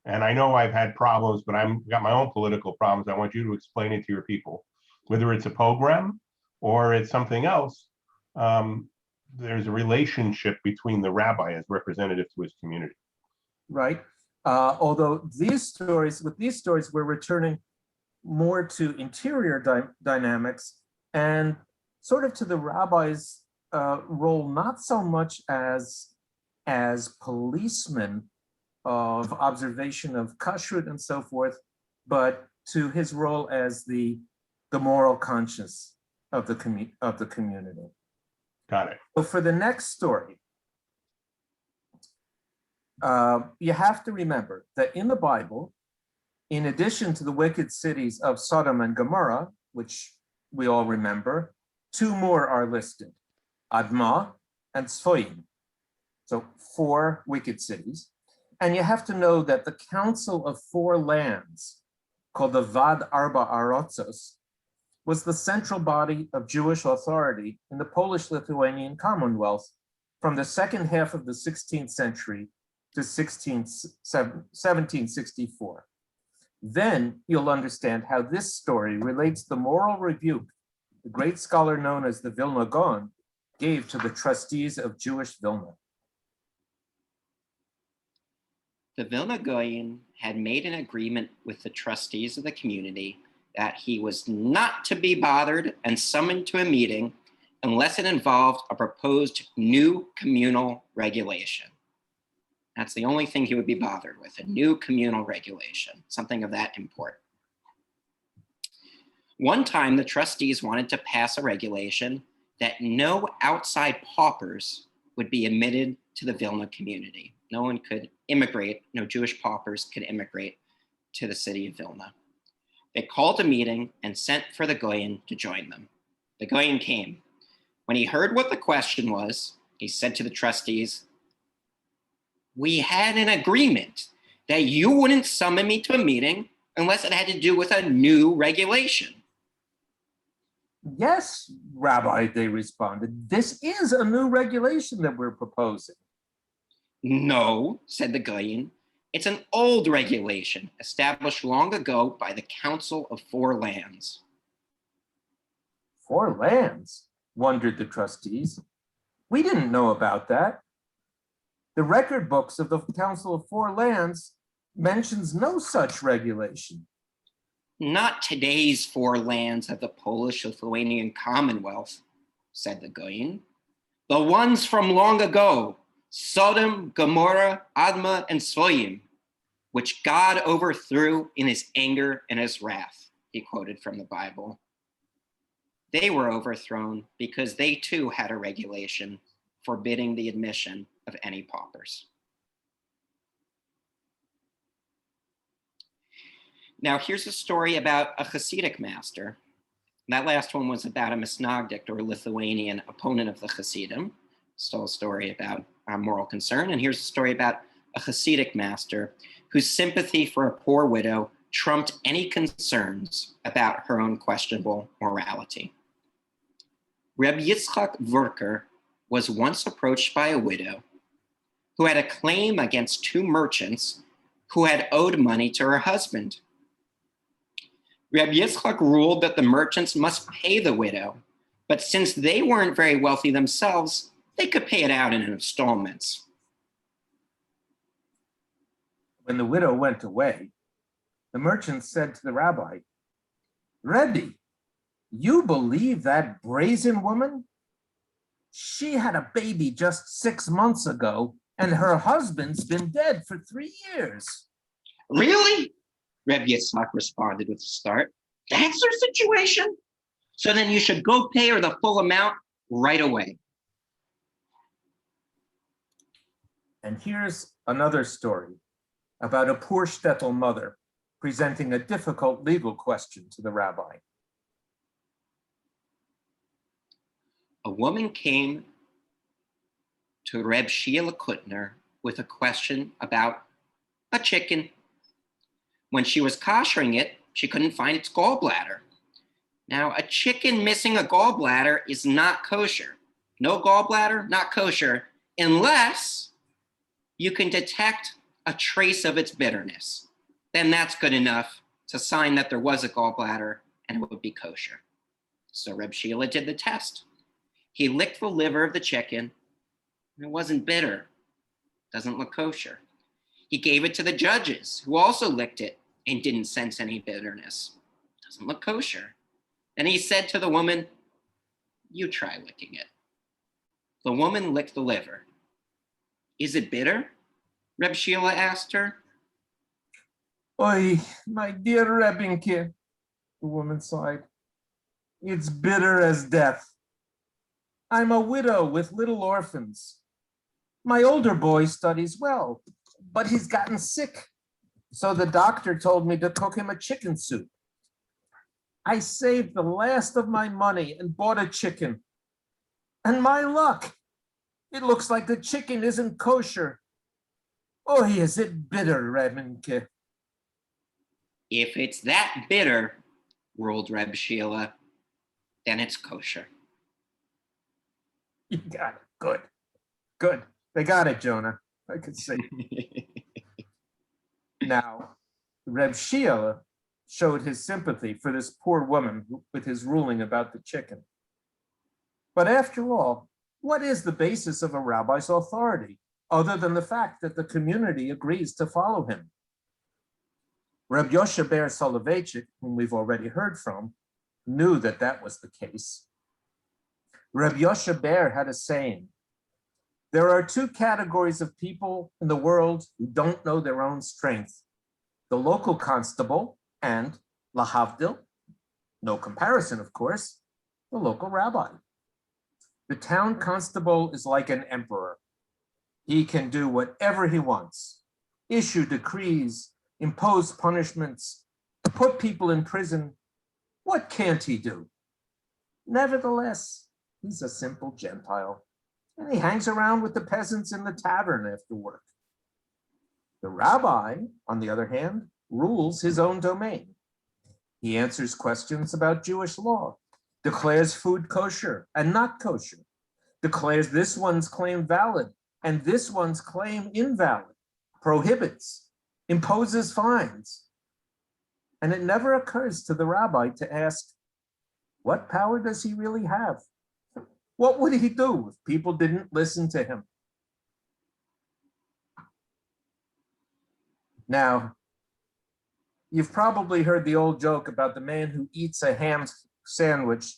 And I know I've had problems, but I've got my own political problems. I want you to explain it to your people, whether it's a program or it's something else. There's a relationship between the rabbi as representative to his community. Right. Although with these stories, we're returning more to interior dynamics and sort of to the rabbi's role, not so much as policemen of observation of kashrut and so forth, but to his role as the moral conscience of the community. Got it. So for the next story, you have to remember that in the Bible, in addition to the wicked cities of Sodom and Gomorrah, which we all remember, two more are listed, Admah and Tzfoim. So 4 wicked cities. And you have to know that the Council of 4 Lands, called the Vad Arba Arotzos, was the central body of Jewish authority in the Polish-Lithuanian Commonwealth from the second half of the 16th century to 1764. Then you'll understand how this story relates to the moral rebuke the great scholar known as the Vilna Gaon gave to the trustees of Jewish Vilna. The Vilna Gaon had made an agreement with the trustees of the community that he was not to be bothered and summoned to a meeting unless it involved a proposed new communal regulation. That's the only thing he would be bothered with, a new communal regulation, something of that import. One time, the trustees wanted to pass a regulation that no outside paupers would be admitted to the Vilna community. No one could immigrate, no Jewish paupers could immigrate to the city of Vilna. They called a meeting and sent for the Goyen to join them. The Goyen came. When he heard what the question was, he said to the trustees, "We had an agreement that you wouldn't summon me to a meeting unless it had to do with a new regulation." Yes, Rabbi, they responded. This is a new regulation that we're proposing. "No," said the Goyen. "It's an old regulation established long ago by the Council of Four Lands." 4 lands, wondered the trustees. We didn't know about that. The record books of the Council of Four Lands mentions no such regulation. "Not today's 4 lands of the Polish-Lithuanian Commonwealth," said the Goyen. "The ones from long ago, Sodom, Gomorrah, Admah, and Soyim, which God overthrew in his anger and his wrath," he quoted from the Bible. They were overthrown because they too had a regulation forbidding the admission of any paupers. Now here's a story about a Hasidic master. That last one was about a Misnagdic or Lithuanian opponent of the Hasidim. Still a story about moral concern. And here's a story about a Hasidic master whose sympathy for a poor widow trumped any concerns about her own questionable morality. Reb Yitzchak Vurker was once approached by a widow who had a claim against 2 merchants who had owed money to her husband. Reb Yitzchak ruled that the merchants must pay the widow, but since they weren't very wealthy themselves, they could pay it out in installments. When the widow went away, the merchant said to the rabbi, "Rebbe, you believe that brazen woman? She had a baby just 6 months ago, and her husband's been dead for 3 years." "Really?" Reb Yitzchak responded with a start. "That's her situation? So then you should go pay her the full amount right away." And here's another story about a poor shtetl mother presenting a difficult legal question to the rabbi. A woman came to Reb Sheila Kutner with a question about a chicken. When she was koshering it, she couldn't find its gallbladder. Now, a chicken missing a gallbladder is not kosher. No gallbladder, not kosher, unless you can detect a trace of its bitterness. Then that's good enough to sign that there was a gallbladder and it would be kosher. So Reb Sheila did the test. He licked the liver of the chicken, and it wasn't bitter. Doesn't look kosher. He gave it to the judges, who also licked it and didn't sense any bitterness. Doesn't look kosher. Then he said to the woman, "You try licking it." The woman licked the liver. "Is it bitter?" Reb Sheila asked her. "Oy, my dear Rebinke," the woman sighed. "It's bitter as death. I'm a widow with little orphans. My older boy studies well, but he's gotten sick. So the doctor told me to cook him a chicken soup. I saved the last of my money and bought a chicken. And my luck, it looks like the chicken isn't kosher. Oh, is it bitter, Rebinke?" "If it's that bitter," ruled Reb Sheila, "then it's kosher." You got it. Good. Good. They got it, Jonah. I could say. Now, Reb Sheila showed his sympathy for this poor woman with his ruling about the chicken. But after all, what is the basis of a rabbi's authority, other than the fact that the community agrees to follow him? Reb Yoshe Ber Soloveitchik, whom we've already heard from, knew that that was the case. Reb Yoshe Ber had a saying: "There are 2 categories of people in the world who don't know their own strength: the local constable and, lahavdil, no comparison, of course, the local rabbi. The town constable is like an emperor. He can do whatever he wants, issue decrees, impose punishments, put people in prison. What can't he do? Nevertheless, he's a simple Gentile, and he hangs around with the peasants in the tavern after work. The rabbi, on the other hand, rules his own domain. He answers questions about Jewish law, declares food kosher and not kosher, declares this one's claim valid and this one's claim invalid, prohibits, imposes fines. And it never occurs to the rabbi to ask, what power does he really have? What would he do if people didn't listen to him? Now, you've probably heard the old joke about the man who eats a ham sandwich,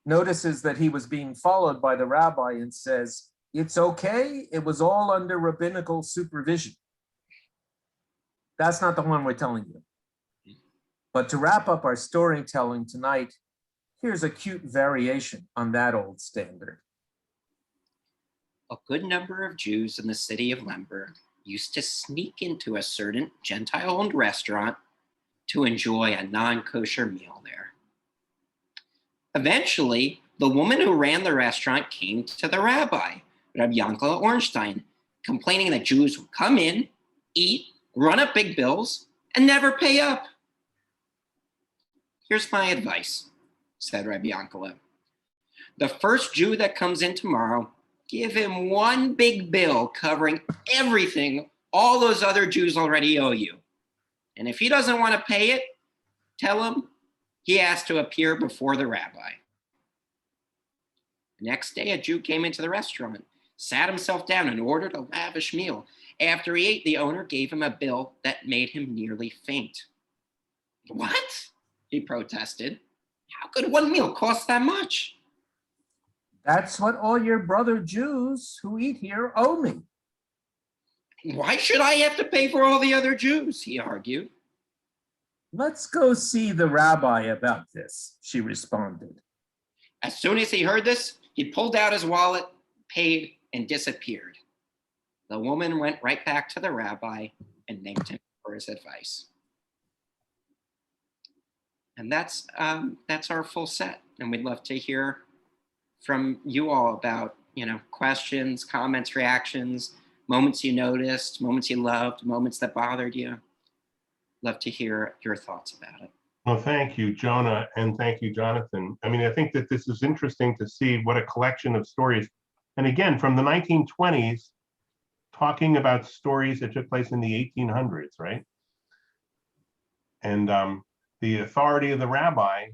notices that he was being followed by the rabbi and says, "It's okay, it was all under rabbinical supervision." That's not the one we're telling you. But to wrap up our storytelling tonight, here's a cute variation on that old standard. A good number of Jews in the city of Lemberg used to sneak into a certain Gentile-owned restaurant to enjoy a non-kosher meal there. Eventually, the woman who ran the restaurant came to the rabbi, Rabbi Yankele Ornstein, complaining that Jews would come in, eat, run up big bills, and never pay up. "Here's my advice," said Rabbi Yankele. "The first Jew that comes in tomorrow, give him one big bill covering everything all those other Jews already owe you. And if he doesn't want to pay it, tell him he has to appear before the rabbi." The next day, a Jew came into the restaurant, sat himself down, and ordered a lavish meal. After he ate, the owner gave him a bill that made him nearly faint. "What?" he protested. "How could one meal cost that much?" "That's what all your brother Jews who eat here owe me." "Why should I have to pay for all the other Jews?" he argued. "Let's go see the rabbi about this," she responded. As soon as he heard this, he pulled out his wallet, paid, and disappeared. The woman went right back to the rabbi and thanked him for his advice. And that's our full set. And we'd love to hear from you all about, questions, comments, reactions, moments you noticed, moments you loved, moments that bothered you. Love to hear your thoughts about it. Well, thank you, Jonah, and thank you, Jonathan. I mean, I think that this is interesting to see what a collection of stories, and again, from the 1920s, talking about stories that took place in the 1800s, right? And the authority of the rabbi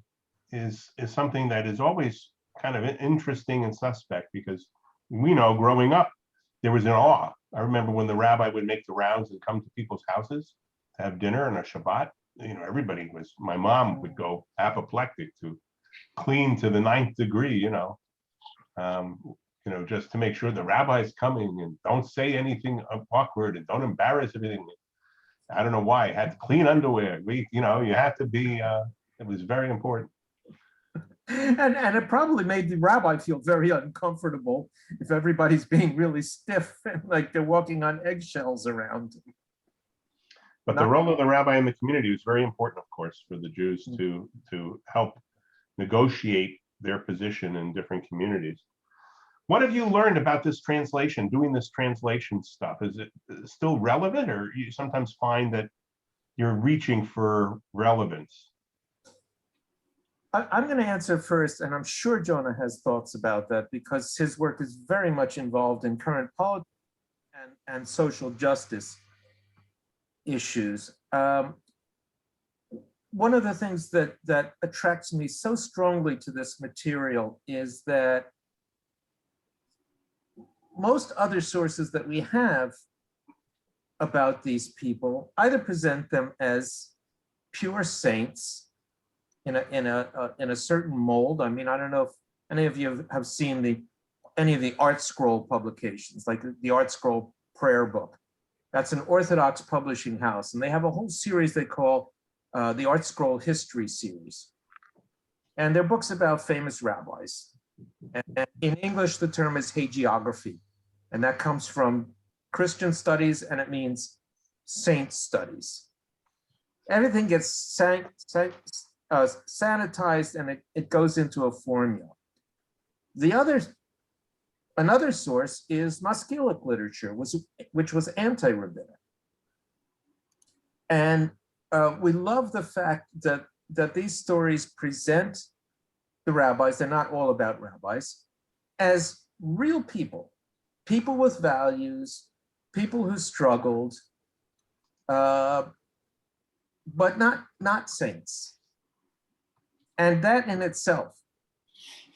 is something that is always kind of interesting and suspect, because we know growing up, there was an awe. I remember when the rabbi would make the rounds and come to people's houses to have dinner on a Shabbat. Everybody my mom would go apoplectic to clean to the 9th degree, just to make sure the rabbi's coming and don't say anything awkward and don't embarrass everything. I don't know why. It had clean underwear. You have to be, it was very important. And it probably made the rabbi feel very uncomfortable if everybody's being really stiff and like they're walking on eggshells around. But the role of the rabbi in the community was very important, of course, for the Jews to help negotiate their position in different communities. What have you learned about this translation, doing this translation stuff? Is it still relevant, or you sometimes find that you're reaching for relevance? I'm going to answer first, and I'm sure Jonah has thoughts about that because his work is very much involved in current politics and social justice issues. One of the things that attracts me so strongly to this material is that most other sources that we have about these people either present them as pure saints in a certain mold. I mean, I don't know if any of you have seen any of the Art Scroll publications, like the Art Scroll prayer book. That's an Orthodox publishing house, and they have a whole series they call the Art Scroll History Series. And they're books about famous rabbis. And in English, the term is hagiography, and that comes from Christian studies, and it means saint studies. Everything gets sanitized, and it goes into a formula. Another source is Maskilic literature, which was anti-rabbinic. And we love the fact that these stories present the rabbis, they're not all about rabbis, as real people with values, people who struggled, but not saints. And that in itself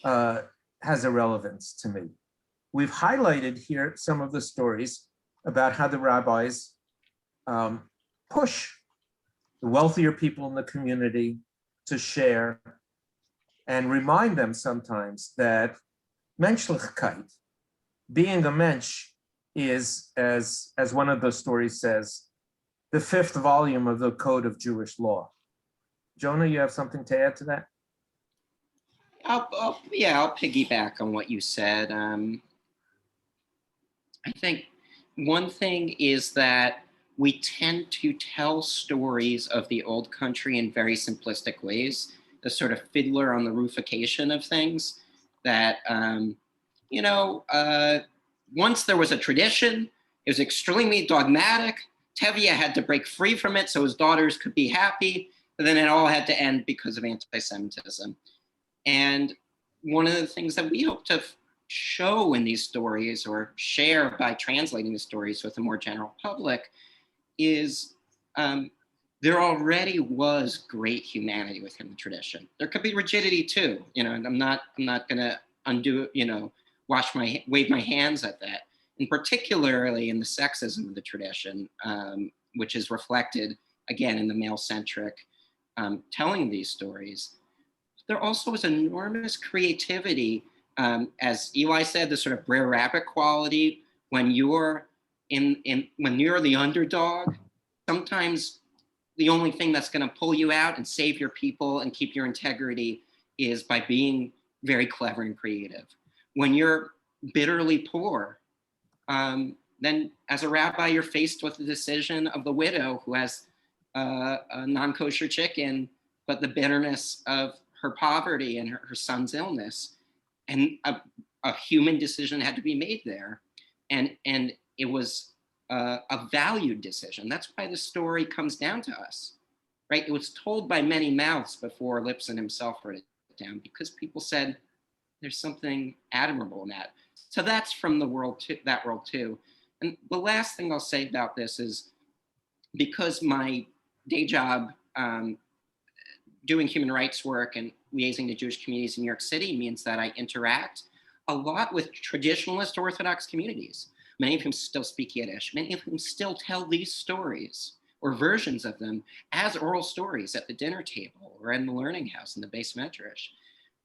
has a relevance to me. We've highlighted here some of the stories about how the rabbis push the wealthier people in the community to share and remind them sometimes that Menschlichkeit, being a mensch, is, as one of those stories says, the 5th volume of the Code of Jewish Law. Jonah, you have something to add to that? I'll piggyback on what you said. I think one thing is that we tend to tell stories of the old country in very simplistic ways, the sort of fiddler on the roofication of things that, once there was a tradition, it was extremely dogmatic. Tevye had to break free from it so his daughters could be happy, but then it all had to end because of anti-Semitism. And one of the things that we hope to show in these stories or share by translating the stories with a more general public is there already was great humanity within the tradition. There could be rigidity too, and I'm not gonna undo, wave my hands at that. And particularly in the sexism of the tradition, which is reflected again in the male-centric telling of these stories. There also is enormous creativity, as Eli said, the sort of Brer Rabbit quality. When you're when you're the underdog, sometimes the only thing that's going to pull you out and save your people and keep your integrity is by being very clever and creative. When you're bitterly poor, then as a rabbi, you're faced with the decision of the widow who has a non-kosher chicken, but the bitterness of her poverty and her son's illness. And a human decision had to be made there. And it was a valued decision. That's why the story comes down to us, right? It was told by many mouths before Lipson himself wrote it down, because people said, there's something admirable in that. So that's from that world too. And the last thing I'll say about this is, because my day job doing human rights work and liaising to Jewish communities in New York City means that I interact a lot with traditionalist Orthodox communities, many of whom still speak Yiddish, many of whom still tell these stories or versions of them as oral stories at the dinner table or in the learning house in the Beis Medrash.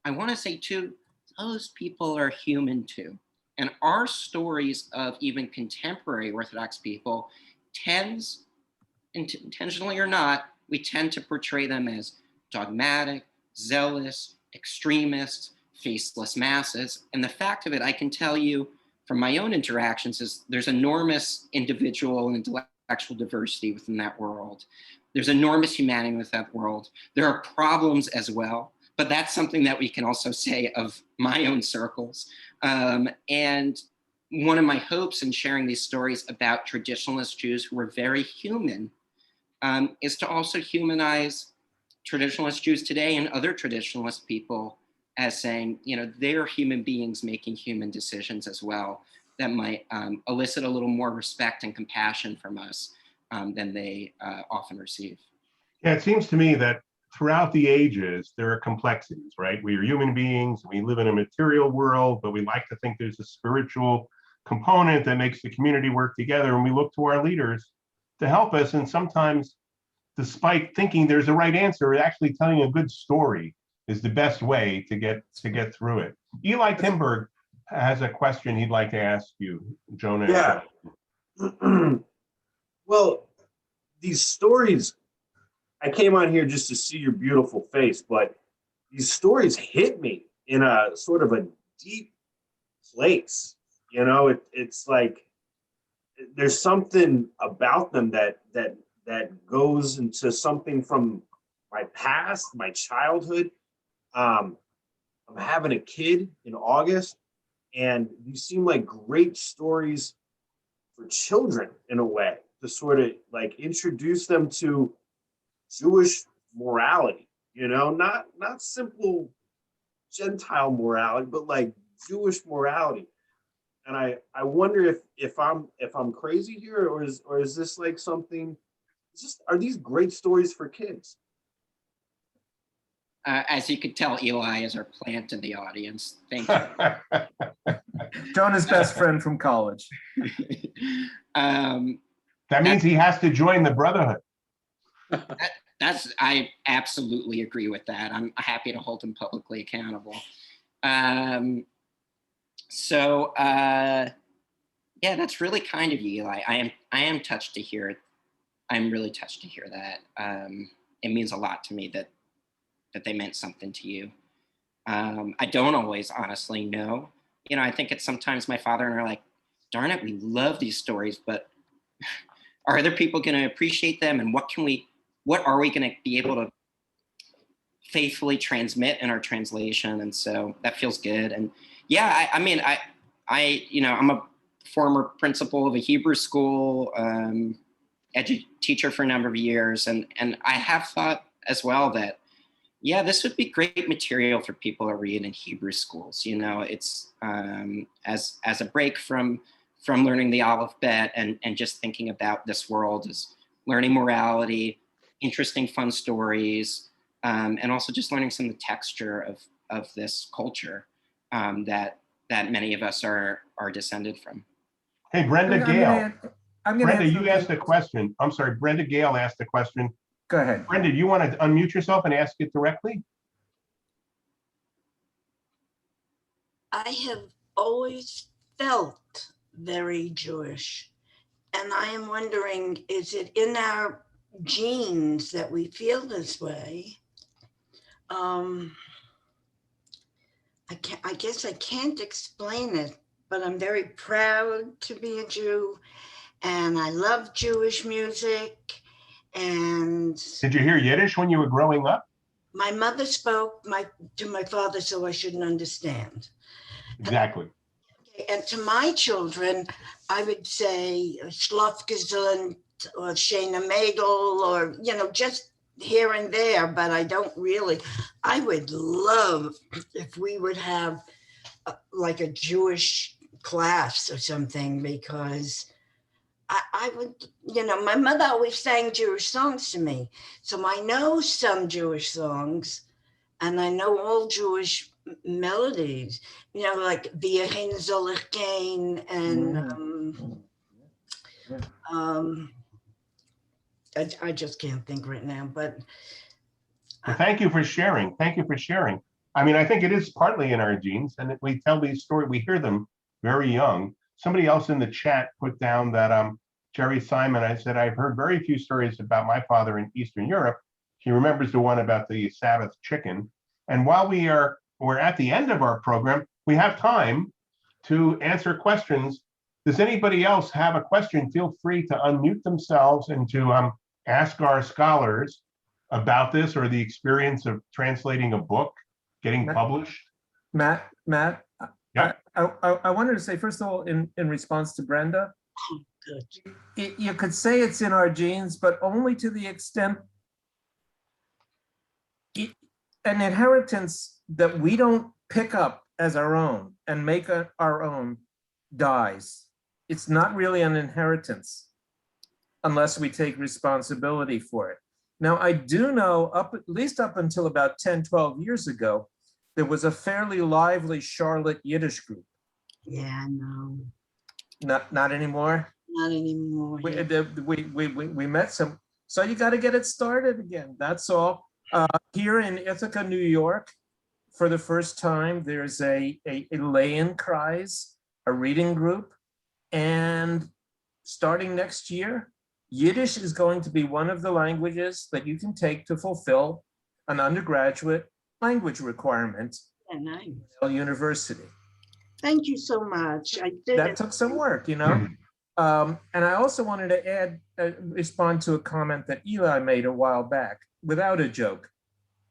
I want to say too, those people are human too. And our stories of even contemporary Orthodox people tends, intentionally or not, we tend to portray them as dogmatic, zealous, extremists, faceless masses. And the fact of it, I can tell you from my own interactions, is there's enormous individual and intellectual diversity within that world. There's enormous humanity within that world. There are problems as well, but that's something that we can also say of my own circles. And one of my hopes in sharing these stories about traditionalist Jews who were very human is to also humanize traditionalist Jews today and other traditionalist people as saying, they're human beings making human decisions as well, that might elicit a little more respect and compassion from us than they often receive. Yeah, it seems to me that throughout the ages, there are complexities, right? We are human beings, we live in a material world, but we like to think there's a spiritual component that makes the community work together, and we look to our leaders to help us. And sometimes, despite thinking there's a right answer, actually telling a good story is the best way to get through it. Eli Timberg has a question he'd like to ask you, Jonah. Yeah. Well, these stories, I came on here just to see your beautiful face, but these stories hit me in a sort of a deep place. It's like there's something about them that goes into something from my past, my childhood. I'm having a kid in August, and these seem like great stories for children in a way, to sort of like introduce them to Jewish morality, not simple Gentile morality, but like Jewish morality. And I wonder if I'm crazy here, or is this like something? Are these great stories for kids? As you could tell, Eli is our plant in the audience. Thank you. Jonah's best friend from college. That means he has to join the Brotherhood. I absolutely agree with that. I'm happy to hold him publicly accountable. Yeah, that's really kind of you, Eli. I am touched to hear it. I'm really touched to hear that. It means a lot to me that they meant something to you. I don't always honestly know. I think it's sometimes my father and I are like, darn it, we love these stories, but are other people going to appreciate them? And what are we going to be able to faithfully transmit in our translation? And so that feels good. And yeah, I'm a former principal of a Hebrew school, teacher for a number of years. And I have thought as well that, yeah, this would be great material for people to read in Hebrew schools. It's as a break from learning the alphabet and just thinking about this world as learning morality, interesting, fun stories, and also just learning some of the texture of this culture that many of us are descended from. Hey, Brenda Gale. Brenda, you answer asked a question. I'm sorry, Brenda Gale asked a question. Go ahead. Brenda, do you want to unmute yourself and ask it directly? I have always felt very Jewish. And I am wondering, is it in our genes that we feel this way? I guess I can't explain it, but I'm very proud to be a Jew, and I love Jewish music. And did you hear Yiddish when you were growing up? My mother spoke to my father, so I shouldn't understand. Exactly. And to my children, I would say Schlafgesund or Shena Megel, or, just here and there, but I don't really. I would love if we would have like a Jewish class or something, because I would, my mother always sang Jewish songs to me. So I know some Jewish songs, and I know all Jewish melodies, like Via Hin Soll ich gehen, and I just can't think right now, but. Well, thank you for sharing. Thank you for sharing. I mean, I think it is partly in our genes, and we tell these stories, we hear them very young. Somebody else in the chat put down that Jerry Simon, I said, I've heard very few stories about my father in Eastern Europe. He remembers the one about the Sabbath chicken. And while we're at the end of our program, we have time to answer questions. Does anybody else have a question? Feel free to unmute themselves and to ask our scholars about this or the experience of translating a book, getting published. Matt, yeah. I wanted to say, first of all, in response to Brenda, you could say it's in our genes, but only to the extent an inheritance that we don't pick up as our own and make our own dies. It's not really an inheritance unless we take responsibility for it. Now, I do know, at least up until about 10, 12 years ago, there was a fairly lively Charlotte Yiddish group. Yeah, no. Not anymore? Not anymore. We met some, so you got to get it started again. That's all. Here in Ithaca, New York, for the first time, there's a Lehenkreis, a reading group. And starting next year, Yiddish is going to be one of the languages that you can take to fulfill an undergraduate language requirement Yeah, nice. at university. Thank you so much. That took some work, And I also wanted to respond to a comment that Eli made a while back. without a joke.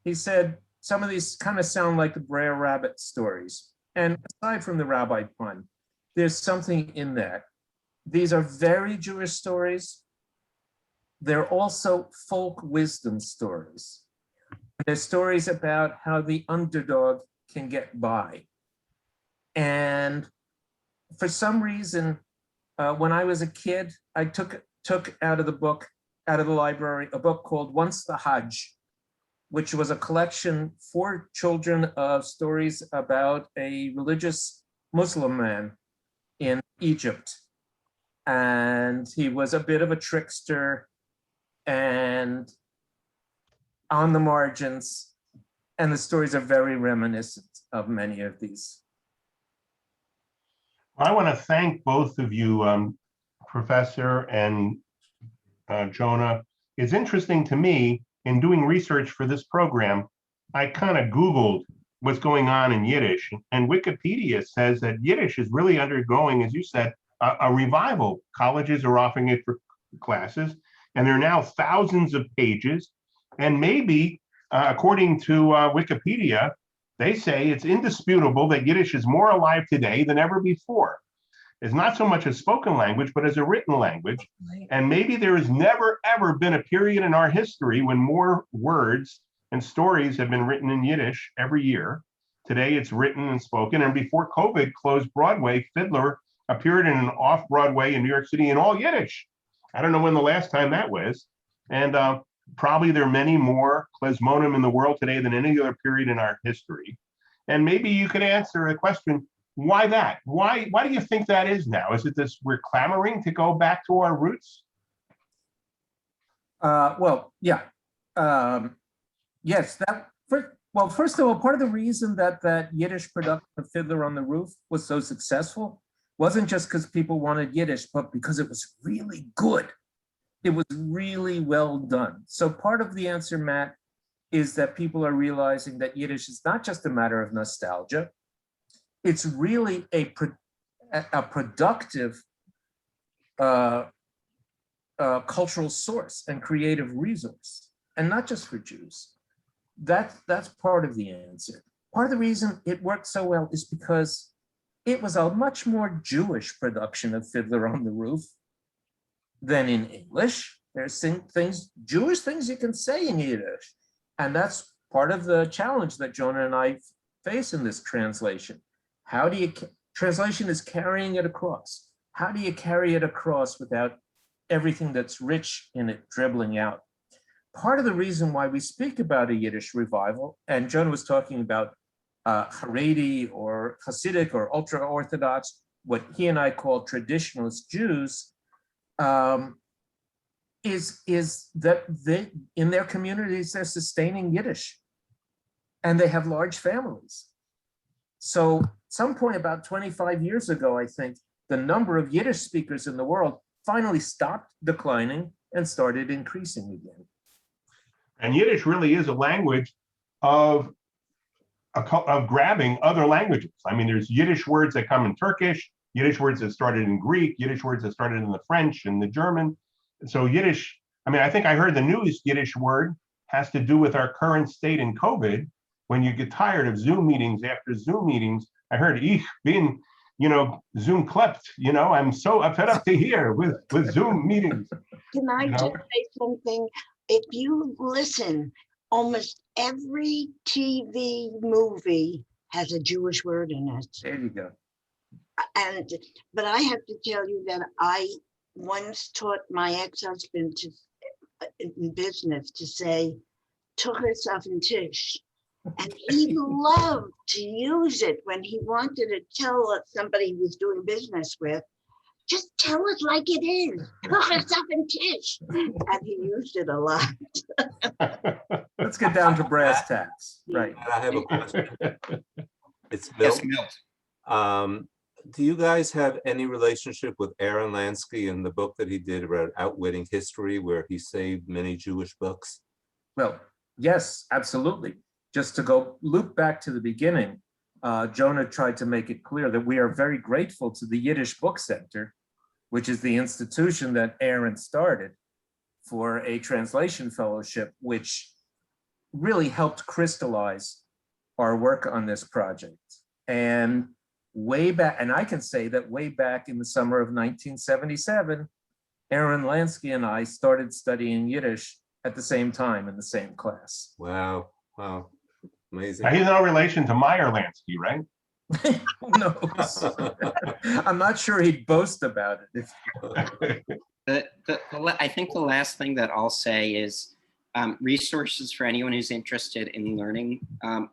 He said, some of these kind of sound like the Brer Rabbit stories. And aside from the rabbi pun, there's something in that. These are very Jewish stories. They're also folk wisdom stories. They're stories about how the underdog can get by. And for some reason, when I was a kid, I took out of the library, a book called Once the Hajj, which was a collection for children of stories about a religious Muslim man in Egypt. And he was a bit of a trickster and on the margins. And the stories are very reminiscent of many of these. I want to thank both of you, Professor and Jonah. It's interesting to me in doing research for this program, I kind of Googled what's going on in Yiddish, and Wikipedia says that Yiddish is really undergoing, as you said, a revival. Colleges are offering it for classes, and there are now thousands of pages. And maybe, according to Wikipedia, they say it's indisputable that Yiddish is more alive today than ever before. It's not so much a spoken language, but as a written language. And maybe there has never, ever been a period in our history when more words and stories have been written in Yiddish every year. Today it's written and spoken. And before COVID closed Broadway, Fiddler appeared in an off-Broadway in New York City in all Yiddish. I don't know when the last time that was. And probably there are many more klezmonim in the world today than any other period in our history. And maybe you could answer a question, why that? Why do you think that is now? Is it this we're clamoring to go back to our roots? Well, yeah. Yes, well, first of all, part of the reason that Yiddish production of Fiddler on the Roof was so successful wasn't just because people wanted Yiddish, but because it was really good. It was really well done. So part of the answer, Matt, is that people are realizing that Yiddish is not just a matter of nostalgia. It's really a productive cultural source and creative resource, and not just for Jews. That's part of the answer. Part of the reason it worked so well is because it was a much more Jewish production of Fiddler on the Roof than in English. There's Jewish things you can say in Yiddish. And that's part of the challenge that Jonah and I face in this translation. Translation is carrying it across. How do you carry it across without everything that's rich in it dribbling out? Part of the reason why we speak about a Yiddish revival, and Jonah was talking about Haredi or Hasidic or ultra-Orthodox, what he and I call traditionalist Jews, is that they, in their communities, they're sustaining Yiddish and they have large families. So some point about 25 years ago, I think, the number of Yiddish speakers in the world finally stopped declining and started increasing again. And Yiddish really is a language of grabbing other languages. I mean, there's Yiddish words that come in Turkish, Yiddish words that started in Greek, Yiddish words that started in the French and the German. So Yiddish, I mean, I think I heard the newest Yiddish word has to do with our current state in COVID. When you get tired of Zoom meetings after Zoom meetings, I heard ich bin, Zoom klept, I'm so fed up to hear with Zoom meetings. Can I just say something? If you listen, almost every TV movie has a Jewish word in it. There you go. But I have to tell you that I once taught my ex-husband in business to say "tuchus auf den Tisch," and he loved to use it when he wanted to tell somebody he was doing business with. Just tell it like it is. "Tuchus auf den Tisch," and he used it a lot. Let's get down to brass tacks. Right. I have a question. It's Milt. Yes, Milt. Do you guys have any relationship with Aaron Lansky and the book that he did about outwitting history, where he saved many Jewish books? Well, yes, absolutely. Just to loop back to the beginning, Jonah tried to make it clear that we are very grateful to the Yiddish Book Center, which is the institution that Aaron started for a translation fellowship, which really helped crystallize our work on this project. And way back, and I can say that way back in the summer of 1977, Aaron Lansky and I started studying Yiddish at the same time in the same class. Wow. Wow. Amazing. Now, he's no relation to Meyer Lansky, right? Who knows? I'm not sure he'd boast about it. I think the last thing that I'll say is resources for anyone who's interested in learning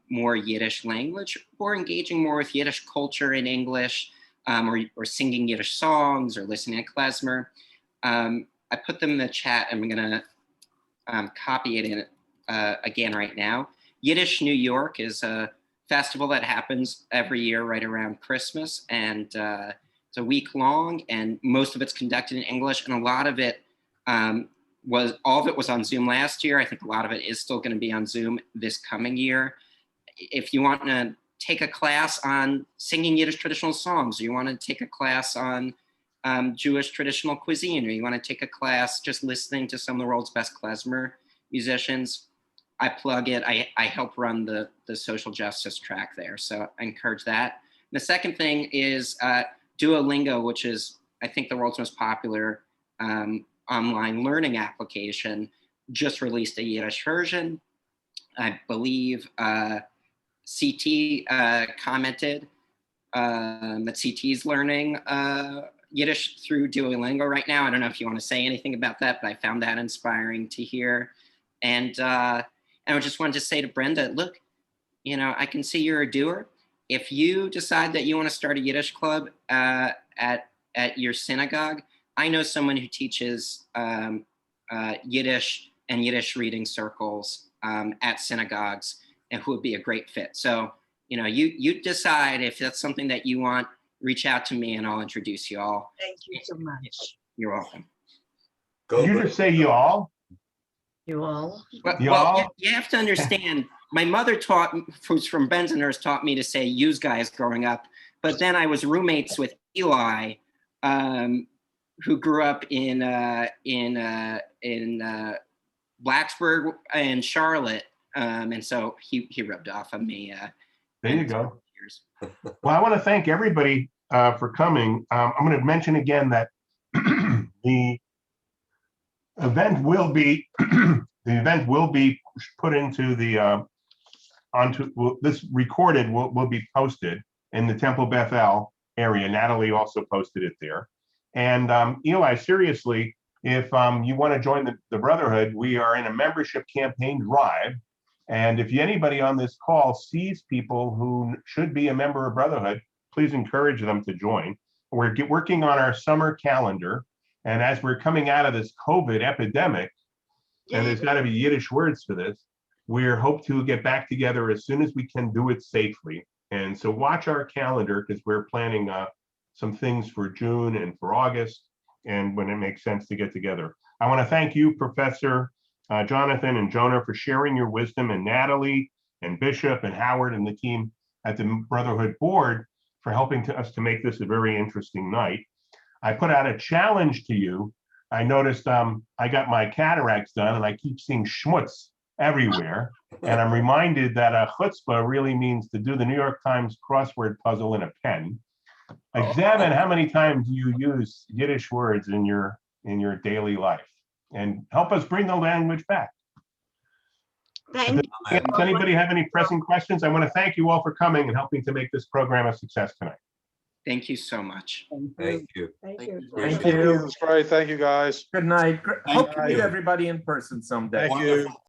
more Yiddish language or engaging more with Yiddish culture in English, or singing Yiddish songs or listening to klezmer. I put them in the chat. I'm going to copy it in again right now. Yiddish New York is a festival that happens every year right around Christmas, and it's a week long, and most of it's conducted in English, and a lot of it all of it was on Zoom last year. I think a lot of it is still going to be on Zoom this coming year. If you want to take a class on singing Yiddish traditional songs, or you want to take a class on Jewish traditional cuisine, or you want to take a class just listening to some of the world's best klezmer musicians, I plug it. I help run the social justice track there. So I encourage that. And the second thing is Duolingo, which is, I think, the world's most popular online learning application, just released a Yiddish version. I believe CT commented that CT's learning Yiddish through Duolingo right now. I don't know if you want to say anything about that, but I found that inspiring to hear. And I just wanted to say to Brenda, look, I can see you're a doer. If you decide that you want to start a Yiddish club at your synagogue, I know someone who teaches Yiddish and Yiddish reading circles at synagogues, and who would be a great fit. So, you decide if that's something that you want, reach out to me and I'll introduce you all. Thank you so much. You're welcome. Did you just say you all? You all? Well, you have to understand, my mother who's from Bensonhurst, taught me to say "yous guys" growing up, but then I was roommates with Eli, who grew up in Blacksburg and Charlotte, and so he rubbed off on me. There you go. Well, I want to thank everybody for coming. I'm going to mention again that the event will be put into the this recorded will be posted in the Temple Bethel area. Natalie also posted it there. And Eli, seriously, if you want to join the Brotherhood, we are in a membership campaign drive. And if anybody on this call sees people who should be a member of Brotherhood, please encourage them to join. We're working on our summer calendar. And as we're coming out of this COVID epidemic, and there's got to be Yiddish words for this, we hope to get back together as soon as we can do it safely. And so watch our calendar, because we're planning some things for June and for August, and when it makes sense to get together. I want to thank you, Professor Jonathan and Jonah, for sharing your wisdom, and Natalie and Bishop and Howard and the team at the Brotherhood Board for helping us to make this a very interesting night. I put out a challenge to you. I noticed I got my cataracts done, and I keep seeing schmutz everywhere. And I'm reminded that chutzpah really means to do the New York Times crossword puzzle in a pen. Examine how many times you use Yiddish words in your daily life, and help us bring the language back. Thank you. Does anybody have any pressing questions? I want to thank you all for coming and helping to make this program a success tonight. Thank you so much. Thank you. Thank you. Thank Thank you. you. That's great. Thank you, guys. Good night. Hope to you. meet everybody in person someday. Thank you.